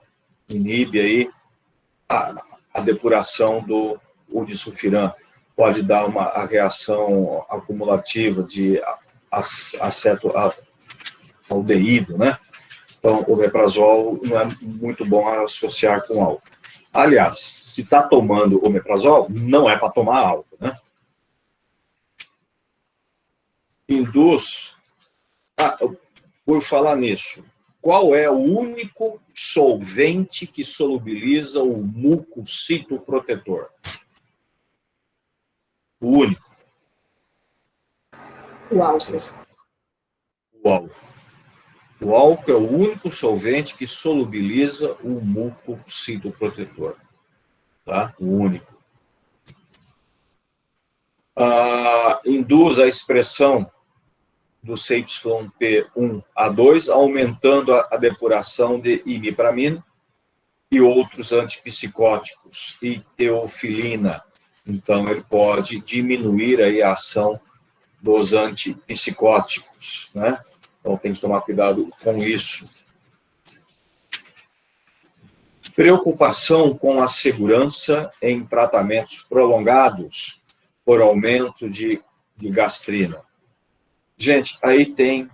Inibe aí a depuração do disulfiram. Pode dar a reação acumulativa de acetaldeído, né? Então, o omeprazol não é muito bom associar com álcool. Aliás, se está tomando omeprazol, não é para tomar álcool, né? Induz... por falar nisso, qual é o único solvente que solubiliza o mucocitoprotetor? O único. O álcool. O álcool é o único solvente que solubiliza o mucocitoprotetor. Tá? O único. Induz a expressão do CYP1A2, aumentando a depuração de imipramina e outros antipsicóticos, e teofilina. Então, ele pode diminuir aí a ação dos antipsicóticos, né? Então, tem que tomar cuidado com isso. Preocupação com a segurança em tratamentos prolongados por aumento de gastrina. Gente, aí tem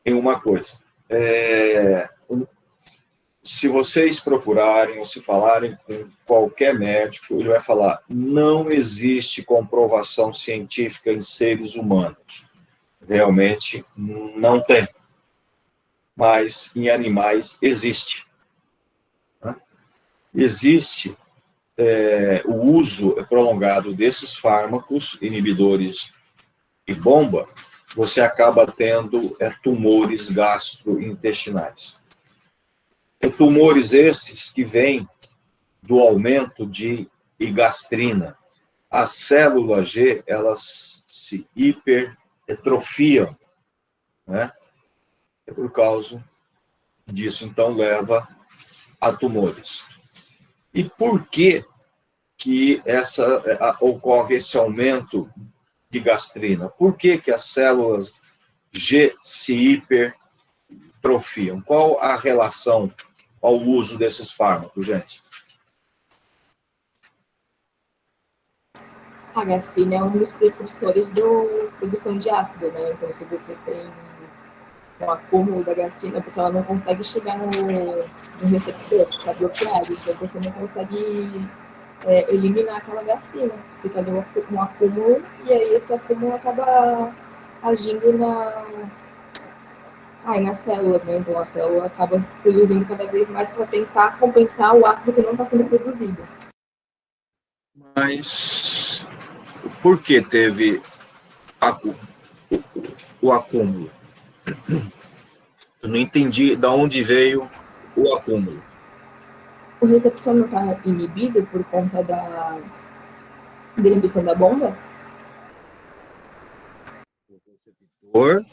uma coisa. Se vocês procurarem ou se falarem com qualquer médico, ele vai falar: não existe comprovação científica em seres humanos. Realmente não tem. Mas em animais existe. Existe o uso prolongado desses fármacos, inibidores e bomba, você acaba tendo tumores gastrointestinais. Tumores esses que vêm do aumento de gastrina. As células G, elas se hipertrofiam, né? É por causa disso, então, leva a tumores. E por que ocorre esse aumento de gastrina? Por que as células G se hipertrofiam? Qual a relação ao uso desses fármacos, gente? A gastrina é um dos precursores da produção de ácido, né? Então, se você tem um acúmulo da gastrina, porque ela não consegue chegar no receptor, está bloqueado, então você não consegue eliminar aquela gastrina. Fica ali um acúmulo, e aí esse acúmulo acaba agindo nas células, né? Então a célula acaba produzindo cada vez mais para tentar compensar o ácido que não está sendo produzido. Mas por que teve o acúmulo? Eu não entendi de onde veio o acúmulo. O receptor não está inibido por conta da inibição da bomba? O receptor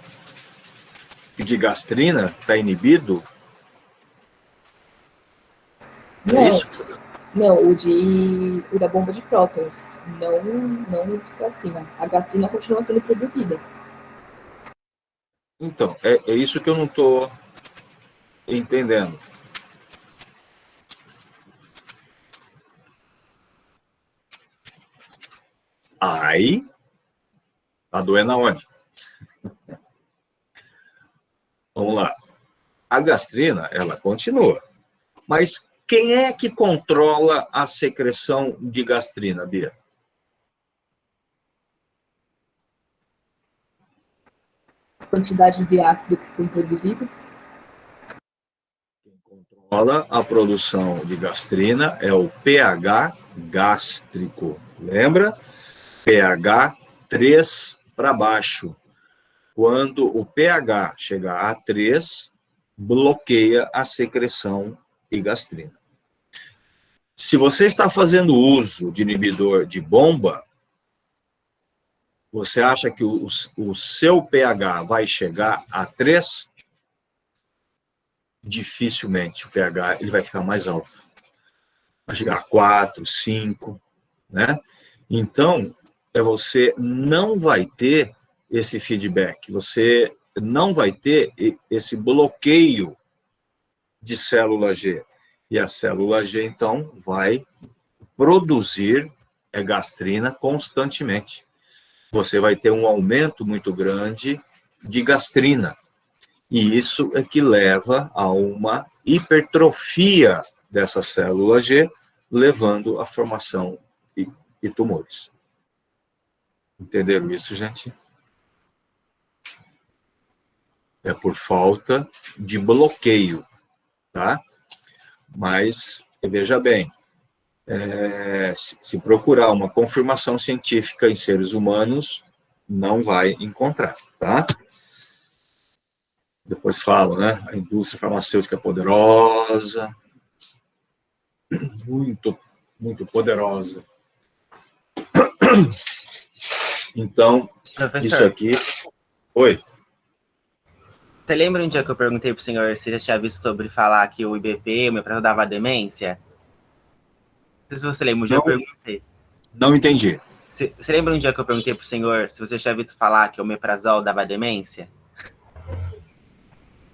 de gastrina está inibido? Não, É isso? não, o da bomba de prótons, não o de gastrina. A gastrina continua sendo produzida. Então, é isso que eu não estou entendendo. Aí, tá doendo aonde? Vamos lá. A gastrina, ela continua. Mas quem é que controla a secreção de gastrina, Bia? A quantidade de ácido que foi produzido. Quem controla a produção de gastrina é o pH gástrico. Lembra? pH 3 para baixo. Quando o pH chegar a 3, bloqueia a secreção de gastrina. Se você está fazendo uso de inibidor de bomba, você acha que o seu pH vai chegar a 3? Dificilmente o pH ele vai ficar mais alto. Vai chegar a 4, 5, né? Então, você não vai ter esse feedback, você não vai ter esse bloqueio de célula G. E a célula G, então, vai produzir gastrina constantemente. Você vai ter um aumento muito grande de gastrina. E isso é que leva a uma hipertrofia dessa célula G, levando à formação de tumores. Entenderam isso, gente? É por falta de bloqueio, tá? Mas, veja bem, se procurar uma confirmação científica em seres humanos, não vai encontrar, tá? Depois falam, né? A indústria farmacêutica é poderosa, muito, muito poderosa. Então, Professor, isso aqui... Oi? você lembra um dia que eu perguntei pro senhor se já tinha visto sobre falar que o IBP, o omeprazol, dava demência? Não sei se você lembra, um dia eu perguntei. Não entendi. Você lembra um dia que eu perguntei pro senhor se você tinha visto falar que o omeprazol dava demência?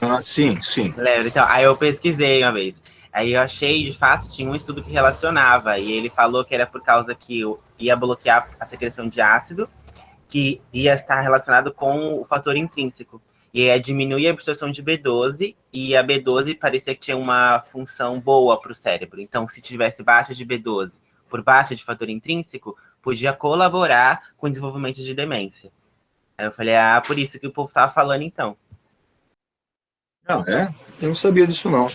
Ah, sim, sim. Lembra? Então, aí eu pesquisei uma vez. Aí eu achei, de fato, tinha um estudo que relacionava. E ele falou que era por causa que ia bloquear a secreção de ácido, que ia estar relacionado com o fator intrínseco. E ia diminuir a absorção de B12, e a B12 parecia que tinha uma função boa para o cérebro. Então, se tivesse baixa de B12 por baixa de fator intrínseco, podia colaborar com o desenvolvimento de demência. Aí eu falei, por isso que o povo estava falando, então. Ah, é? Eu não sabia disso, não.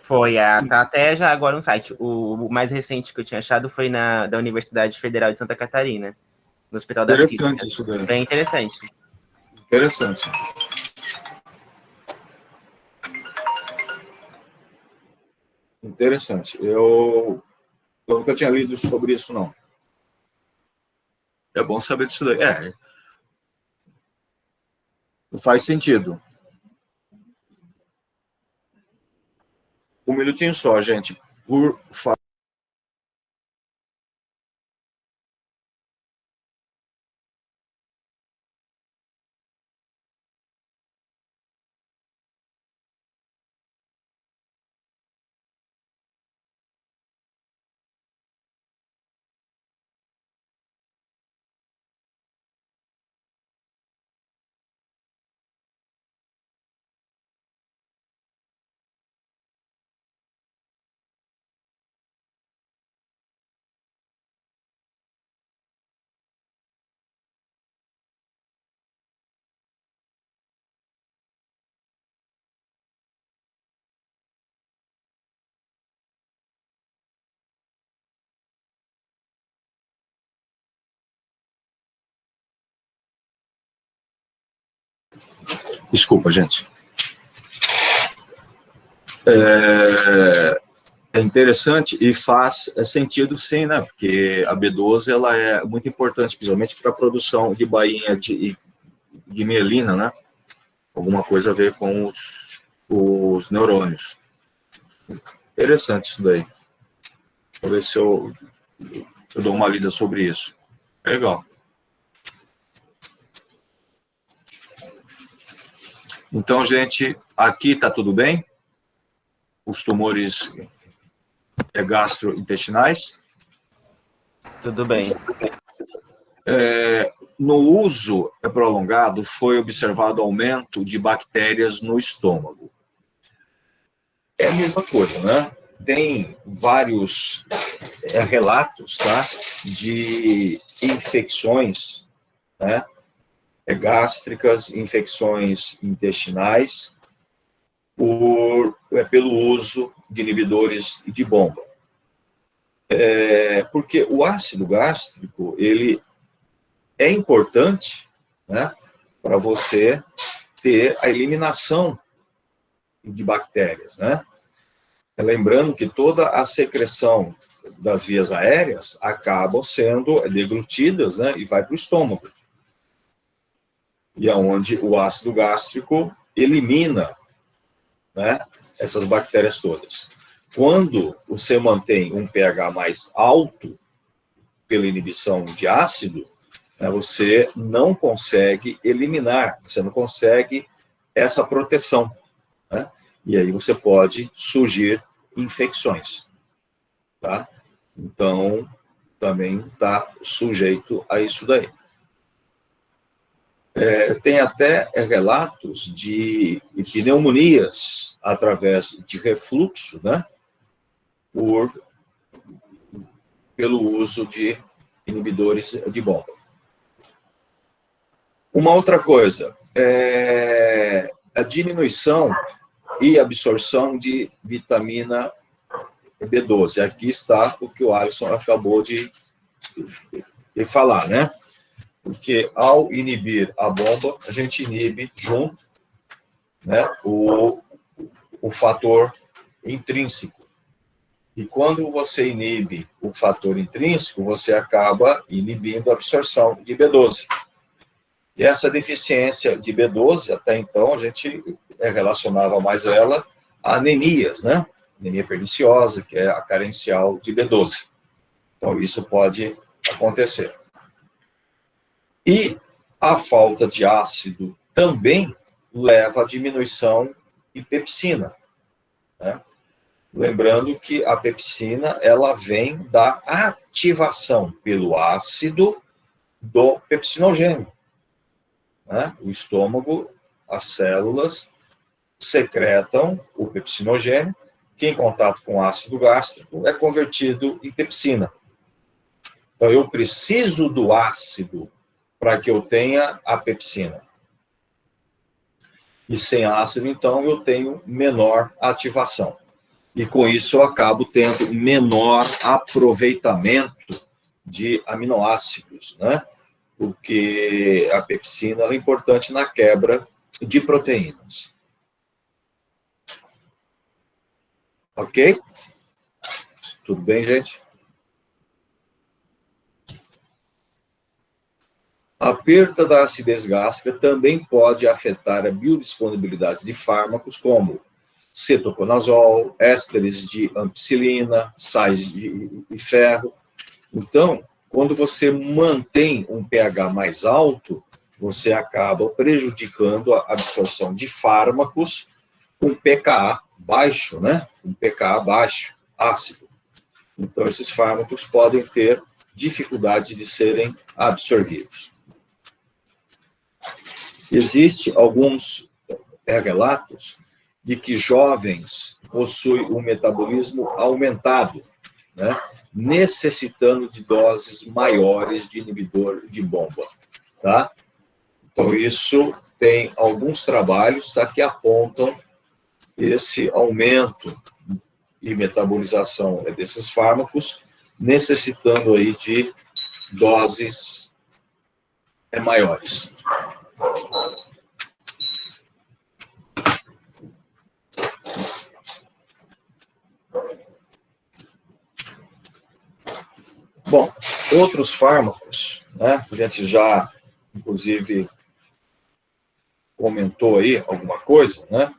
Foi, tá até já agora no site. O mais recente que eu tinha achado foi da Universidade Federal de Santa Catarina, no Hospital das Interessante Clínicas. isso daí. Bem interessante. Interessante. Interessante. Eu nunca tinha lido sobre isso, não. É bom saber disso daí. Faz sentido. Um minutinho só, gente. Por favor. Desculpa, gente. É interessante e faz sentido, sim, né? Porque a B12 ela é muito importante, principalmente para a produção de bainha de mielina, né? Alguma coisa a ver com os neurônios. Interessante isso daí. Vou ver se eu dou uma lida sobre isso. Legal. Então, gente, aqui está tudo bem? Os tumores gastrointestinais? Tudo bem. No uso prolongado, foi observado aumento de bactérias no estômago. É a mesma coisa, né? Tem vários relatos, tá, de infecções, né, gástricas, infecções intestinais, pelo uso de inibidores de bomba. Porque o ácido gástrico, ele é importante, né, para você ter a eliminação de bactérias, né? Lembrando que toda a secreção das vias aéreas acabam sendo deglutidas, né, e vai para o estômago. E é onde o ácido gástrico elimina, né, essas bactérias todas. Quando você mantém um pH mais alto, pela inibição de ácido, né, você não consegue eliminar, você não consegue essa proteção, né? E aí você pode surgir infecções, tá? Então, também está sujeito a isso daí. Tem até relatos de pneumonias através de refluxo, né? Pelo uso de inibidores de bomba. Uma outra coisa, a diminuição e absorção de vitamina B12. Aqui está o que o Alisson acabou de falar, né? Porque ao inibir a bomba, a gente inibe junto, né, o fator intrínseco. E quando você inibe o fator intrínseco, você acaba inibindo a absorção de B12. E essa deficiência de B12, até então, a gente relacionava mais ela a anemias, né? Anemia perniciosa, que é a carencial de B12. Então, isso pode acontecer. E a falta de ácido também leva à diminuição de pepsina, né? Lembrando que a pepsina, ela vem da ativação pelo ácido do pepsinogênio, né? O estômago, as células secretam o pepsinogênio, que em contato com o ácido gástrico é convertido em pepsina. Então, eu preciso do ácido para que eu tenha a pepsina. E sem ácido, então, eu tenho menor ativação. E com isso eu acabo tendo menor aproveitamento de aminoácidos, né? Porque a pepsina é importante na quebra de proteínas. Ok? Tudo bem, gente? A perda da acidez gástrica também pode afetar a biodisponibilidade de fármacos como cetoconazol, ésteres de ampicilina, sais de ferro. Então, quando você mantém um pH mais alto, você acaba prejudicando a absorção de fármacos com pKa baixo, né? Com pKa baixo, ácido. Então, esses fármacos podem ter dificuldade de serem absorvidos. Existem alguns relatos de que jovens possuem um metabolismo aumentado, né, necessitando de doses maiores de inibidor de bomba, tá? Então, isso tem alguns trabalhos, tá, que apontam esse aumento e metabolização desses fármacos, necessitando aí de doses maiores. outros fármacos, né? A gente já, inclusive, comentou aí alguma coisa, né?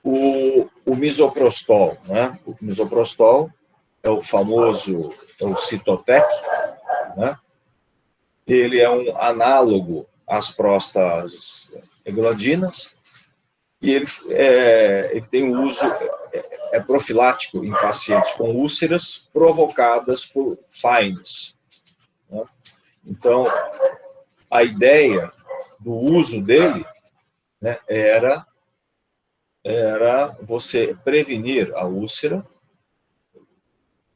O misoprostol, né? O misoprostol é o famoso, é o Citotec, né? Ele é um análogo às prostaglandinas e ele tem um uso profilático em pacientes com úlceras provocadas por Fines, né? Então, a ideia do uso dele, né, era você prevenir a úlcera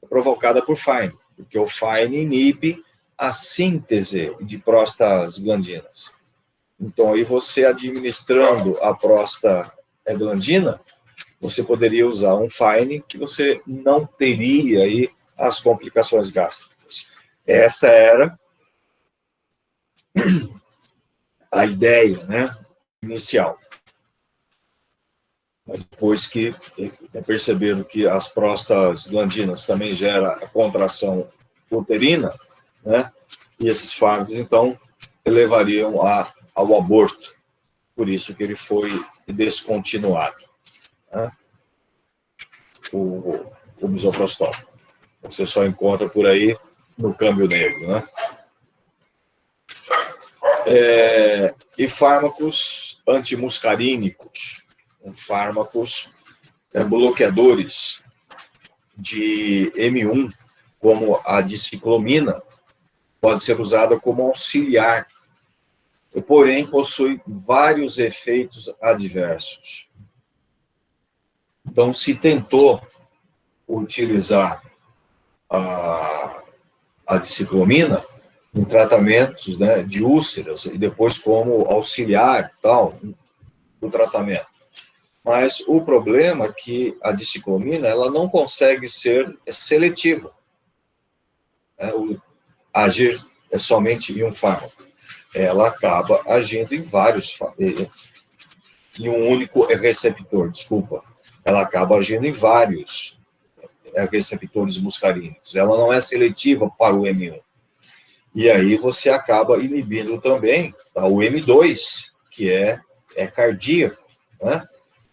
provocada por Fine, porque o Fine inibe a síntese de prostaglandinas. Então, aí você administrando a prostaglandina, você poderia usar um Fine que você não teria aí as complicações gástricas. Essa era a ideia, né, inicial. Depois que perceberam que as prostaglandinas também geram a contração uterina, né, e esses fármacos, então, levariam ao aborto. Por isso que ele foi descontinuado, né, o misoprostol. Você só encontra por aí no câmbio negro, né? E fármacos antimuscarínicos, fármacos bloqueadores de M1, como a diciclomina, pode ser usada como auxiliar, porém possui vários efeitos adversos. Então, se tentou utilizar a diciclomina em tratamentos, né, de úlceras, e depois como auxiliar tal, do tratamento. Mas o problema é que a diciclomina ela não consegue ser seletiva. Agir somente em um fármaco. Ela acaba agindo em vários, em um único receptor, desculpa. Ela acaba agindo em vários receptores muscarínicos. Ela não é seletiva para o M1. E aí você acaba inibindo também o M2, que é cardíaco, né?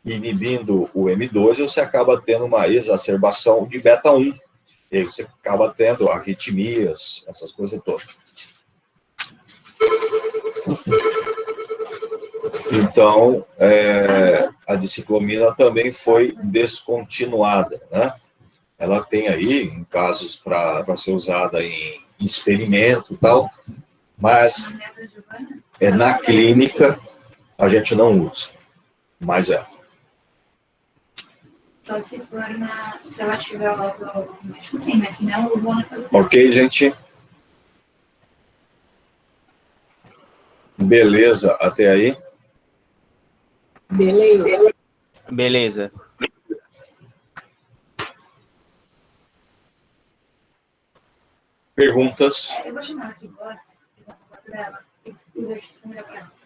Inibindo o M2, você acaba tendo uma exacerbação de beta-1. E aí você acaba tendo arritmias, essas coisas todas. Então, a diciclomina também foi descontinuada, né? Ela tem aí, em casos para ser usada em experimento e tal, mas na clínica a gente não usa, mas Só se for se ela tiver logo no médico, sim, mas se não, eu vou na casa dela. Ok, gente? Beleza, até aí? Beleza. Beleza. Perguntas? Eu vou chamar aqui, pode?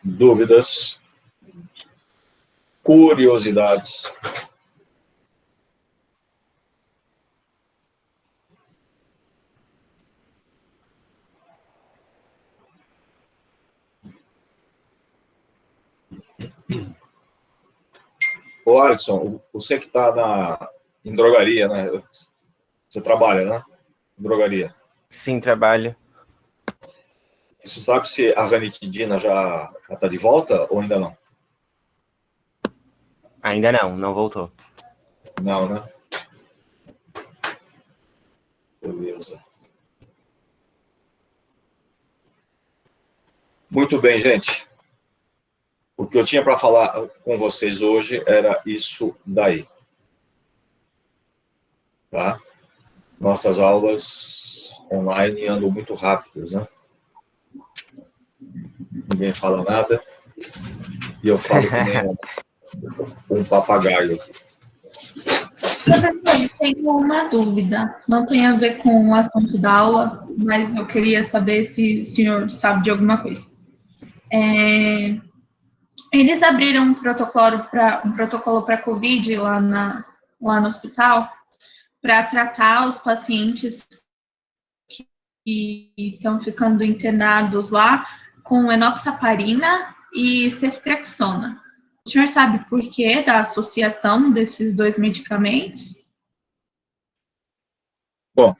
Dúvidas? Curiosidades? Ô, Alisson, você que está em drogaria, né? Você trabalha, né? Em drogaria. Sim, trabalho. Você sabe se a ranitidina já está de volta ou ainda não? Ainda não voltou. Não, né? Beleza. Muito bem, gente. O que eu tinha para falar com vocês hoje era isso daí. Tá? Nossas aulas online andam muito rápidas, né? Ninguém fala nada. E eu falo que nem um papagaio. Eu tenho uma dúvida. Não tem a ver com o assunto da aula, mas eu queria saber se o senhor sabe de alguma coisa. Eles abriram um protocolo para COVID lá no hospital para tratar os pacientes estão ficando internados lá com enoxaparina e ceftriaxona. O senhor sabe por que da associação desses dois medicamentos? Bom,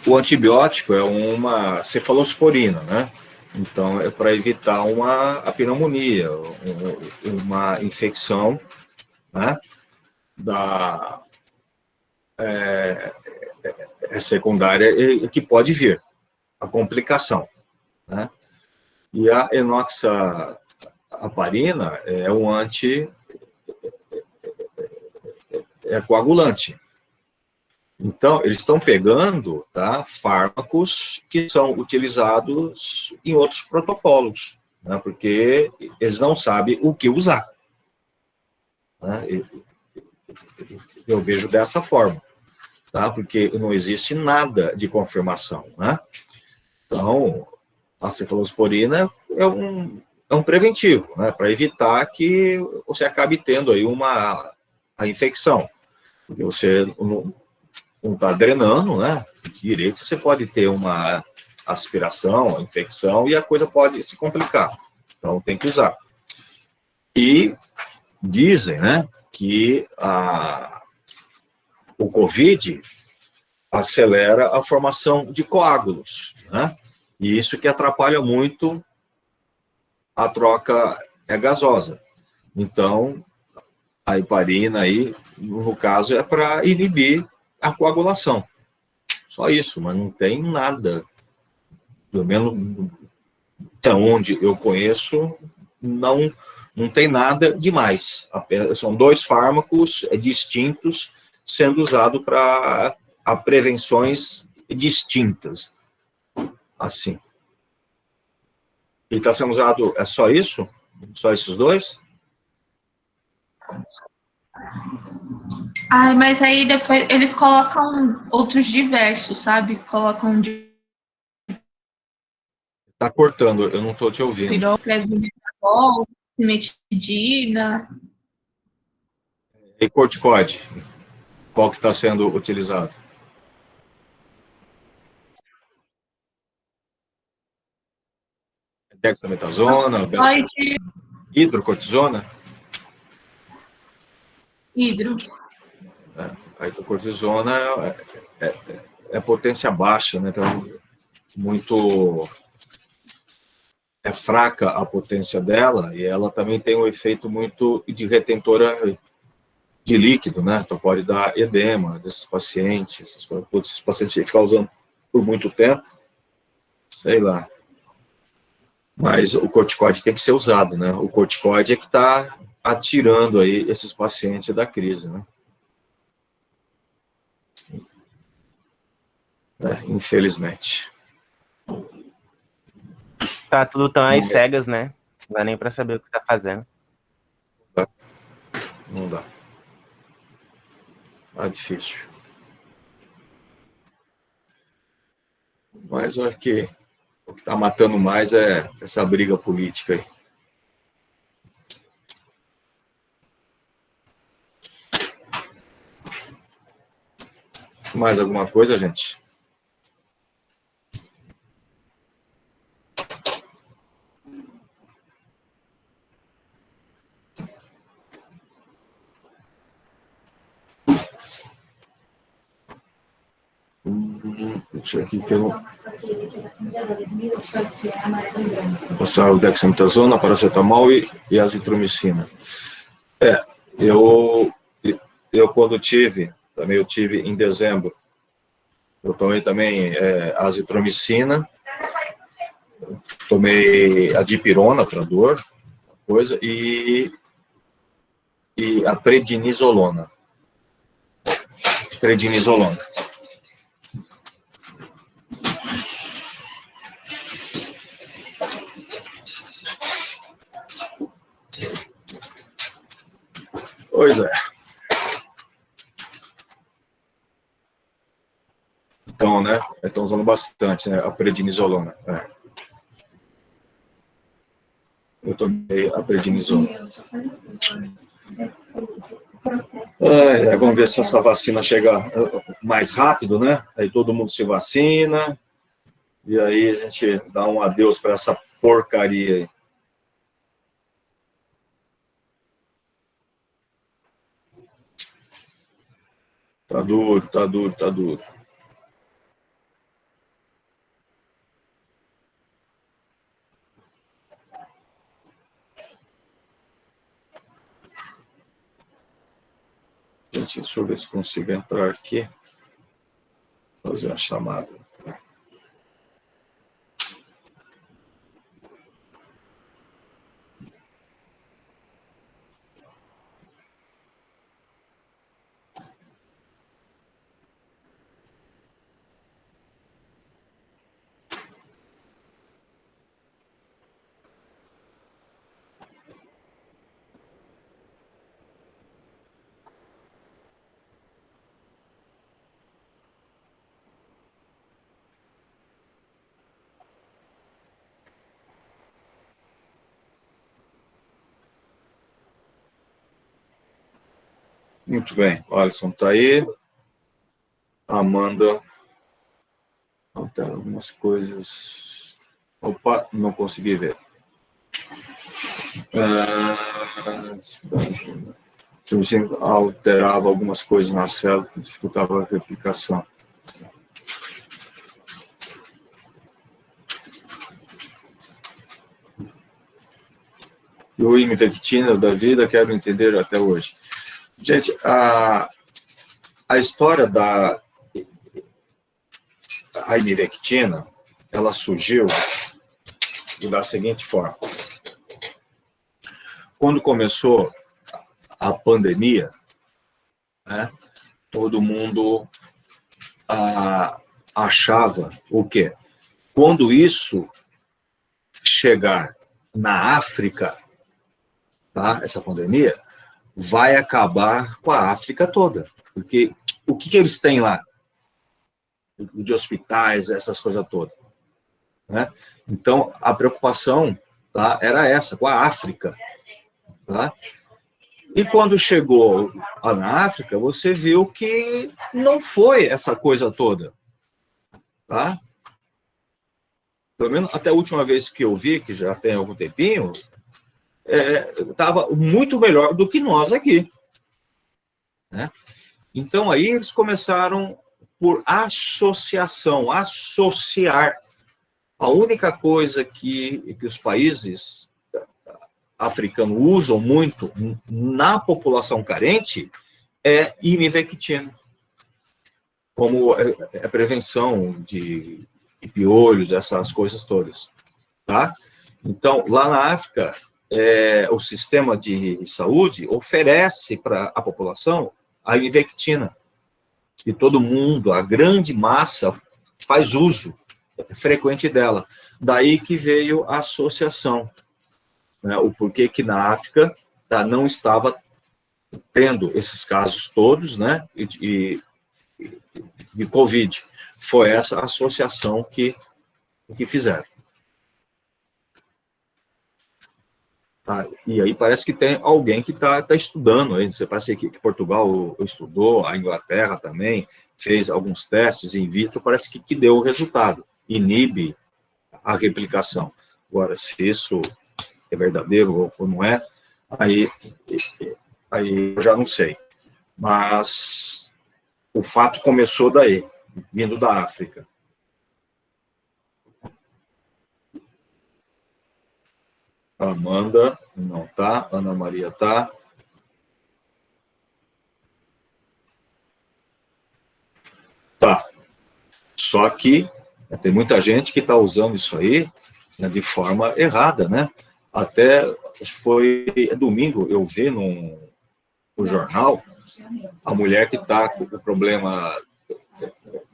o antibiótico é uma cefalosporina, né? Então, é para evitar a pneumonia, uma infecção, né? Secundária que pode vir, a complicação, né? E a enoxaparina é um coagulante. Então, eles estão pegando, tá, fármacos que são utilizados em outros protocolos, né, porque eles não sabem o que usar. Né? Eu vejo dessa forma, tá, porque não existe nada de confirmação. Né? Então, a cefalosporina é um preventivo, né, para evitar que você acabe tendo aí a infecção. Porque você não está drenando, né? Direito, você pode ter uma aspiração, infecção, e a coisa pode se complicar. Então, tem que usar. E dizem, né, que o COVID acelera a formação de coágulos, né? E isso que atrapalha muito a troca gasosa. Então, a heparina aí, no caso, é para inibir a coagulação. Só isso, mas não tem nada. Pelo menos até onde eu conheço, não tem nada demais. São dois fármacos distintos sendo usados para prevenções distintas. Assim. E está sendo usado, é só isso? Só esses dois? Ai, mas aí depois eles colocam outros diversos, sabe? Colocam de Tá cortando, eu não estou te ouvindo. piroflevimetol, cimetidina. E corticoide? Qual que está sendo utilizado? Dexametasona, hidrocortisona? Hidro. A hidrocortisona é potência baixa, né? Então, é fraca a potência dela, e ela também tem um efeito muito de retentora de líquido, né? Então pode dar edema desses pacientes, essas coisas. Esses pacientes ficam usando por muito tempo, sei lá. Mas o corticoide tem que ser usado, né? O corticoide é que está atirando aí esses pacientes da crise, né? Infelizmente. Tá tudo tão às cegas, né? Não dá nem para saber o que tá fazendo. Não dá. Tá difícil. Mas eu acho que o que está matando mais é essa briga política aí. Mais alguma coisa, gente? Deixa eu aqui que eu... Passar o dexametasona, paracetamol e azitromicina. Eu quando também eu tive em dezembro, eu tomei também azitromicina, tomei a dipirona para dor, e a prednisolona. Pois é. Então, né? Estão usando bastante, né? A prednisolona. Eu tomei a prednisolona. Vamos ver se essa vacina chega mais rápido, né? Aí todo mundo se vacina, E aí a gente dá um adeus para essa porcaria aí. Tá duro, tá duro, tá duro. Gente, deixa eu ver se consigo entrar aqui. Fazer a chamada. Muito bem, o Alisson está aí. Amanda altera algumas coisas. Opa, não consegui ver. Eu alterava algumas coisas na célula que dificultava a replicação. E o ivermectina da vida, quero entender até hoje. Gente, a história da ivermectina, ela surgiu da seguinte forma. Quando começou a pandemia, né, todo mundo achava o quê? Quando isso chegar na África, tá, essa pandemia, vai acabar com a África toda. Porque o que eles têm lá? De hospitais, essas coisas todas. Né? Então, a preocupação, tá, era essa, com a África. Tá? E quando chegou na África, você viu que não foi essa coisa toda. Tá? Pelo menos até a última vez que eu vi, que já tem algum tempinho, estava muito melhor do que nós aqui. Né? Então, aí eles começaram por associação, associar. A única coisa que os países africanos usam muito na população carente é ivermectina, como a prevenção de piolhos, essas coisas todas. Tá? Então, lá na África, o sistema de saúde oferece para a população a ivermectina. E todo mundo, a grande massa, faz uso frequente dela. Daí que veio a associação. Né? O porquê que na África não estava tendo esses casos todos, né, de Covid. Foi essa associação que fizeram. Tá? E aí parece que tem alguém que está estudando. Aí. Você parece que Portugal estudou, a Inglaterra também fez alguns testes in vitro, parece que deu o resultado. Inibe a replicação. Agora, se isso é verdadeiro ou não é, aí eu já não sei. Mas o fato começou daí, vindo da África. Amanda não tá, Ana Maria tá. Tá. Só que tem muita gente que está usando isso aí, né, de forma errada, né? Até foi domingo, eu vi no jornal a mulher que está com o problema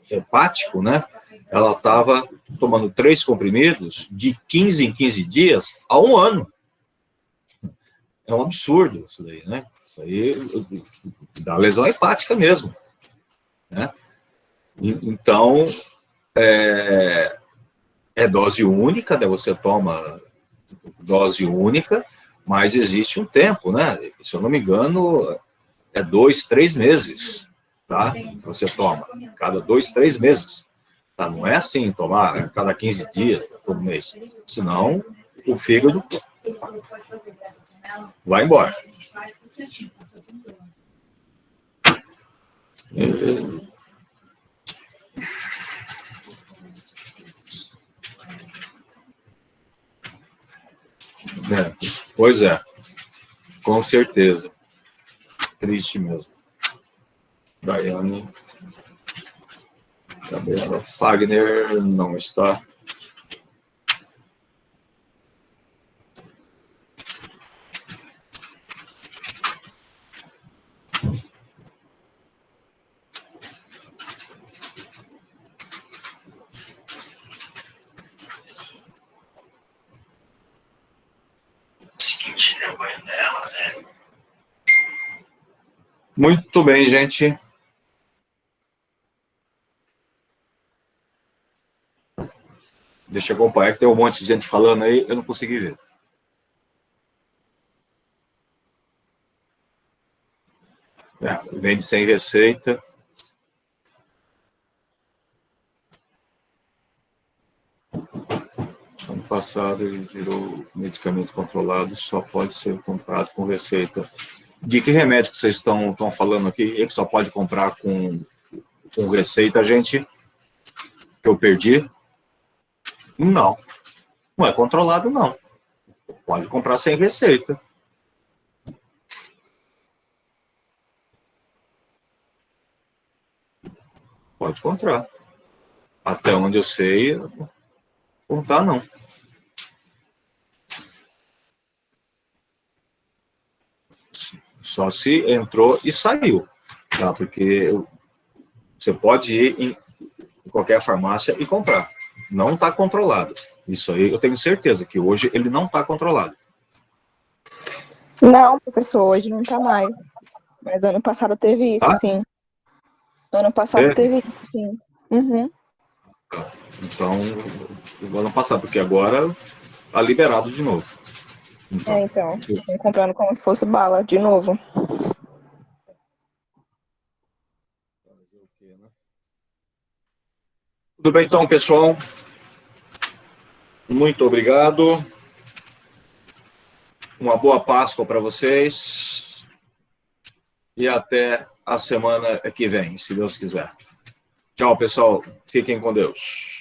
hepático, né? Ela estava tomando 3 comprimidos de 15 em 15 dias há 1 ano. É um absurdo isso daí, né? Isso aí dá lesão hepática mesmo. Né? Então, é dose única, né? Você toma dose única, mas existe um tempo, né? Se eu não me engano, 2, 3 meses, tá? Você toma, cada 2, 3 meses. Tá? Não é assim, tomar a cada 15 dias, todo mês. Senão, o fígado vai embora. Pois é, com certeza. Triste mesmo. Daiane. Gabriela Fagner não está. Muito bem, gente. Deixa eu acompanhar, que tem um monte de gente falando aí, eu não consegui ver. Vende sem receita. Ano passado ele virou medicamento controlado, só pode ser comprado com receita. De que remédio que vocês estão falando aqui? E que só pode comprar com receita, gente? Que eu perdi? Não. Não é controlado, não. Pode comprar sem receita. Pode comprar. Até onde eu sei, não tá, não. Só se entrou e saiu, tá? Porque você pode ir em qualquer farmácia e comprar. Não está controlado. Isso aí eu tenho certeza que hoje ele não está controlado. Não, professor, hoje não está mais. Mas ano passado teve isso, sim. Ano passado teve isso, sim. Uhum. Então, ano passado, porque agora está liberado de novo. Então, estão comprando como se fosse bala, de novo. Tudo bem, então, pessoal? Muito obrigado. Uma boa Páscoa para vocês. E até a semana que vem, se Deus quiser. Tchau, pessoal. Fiquem com Deus.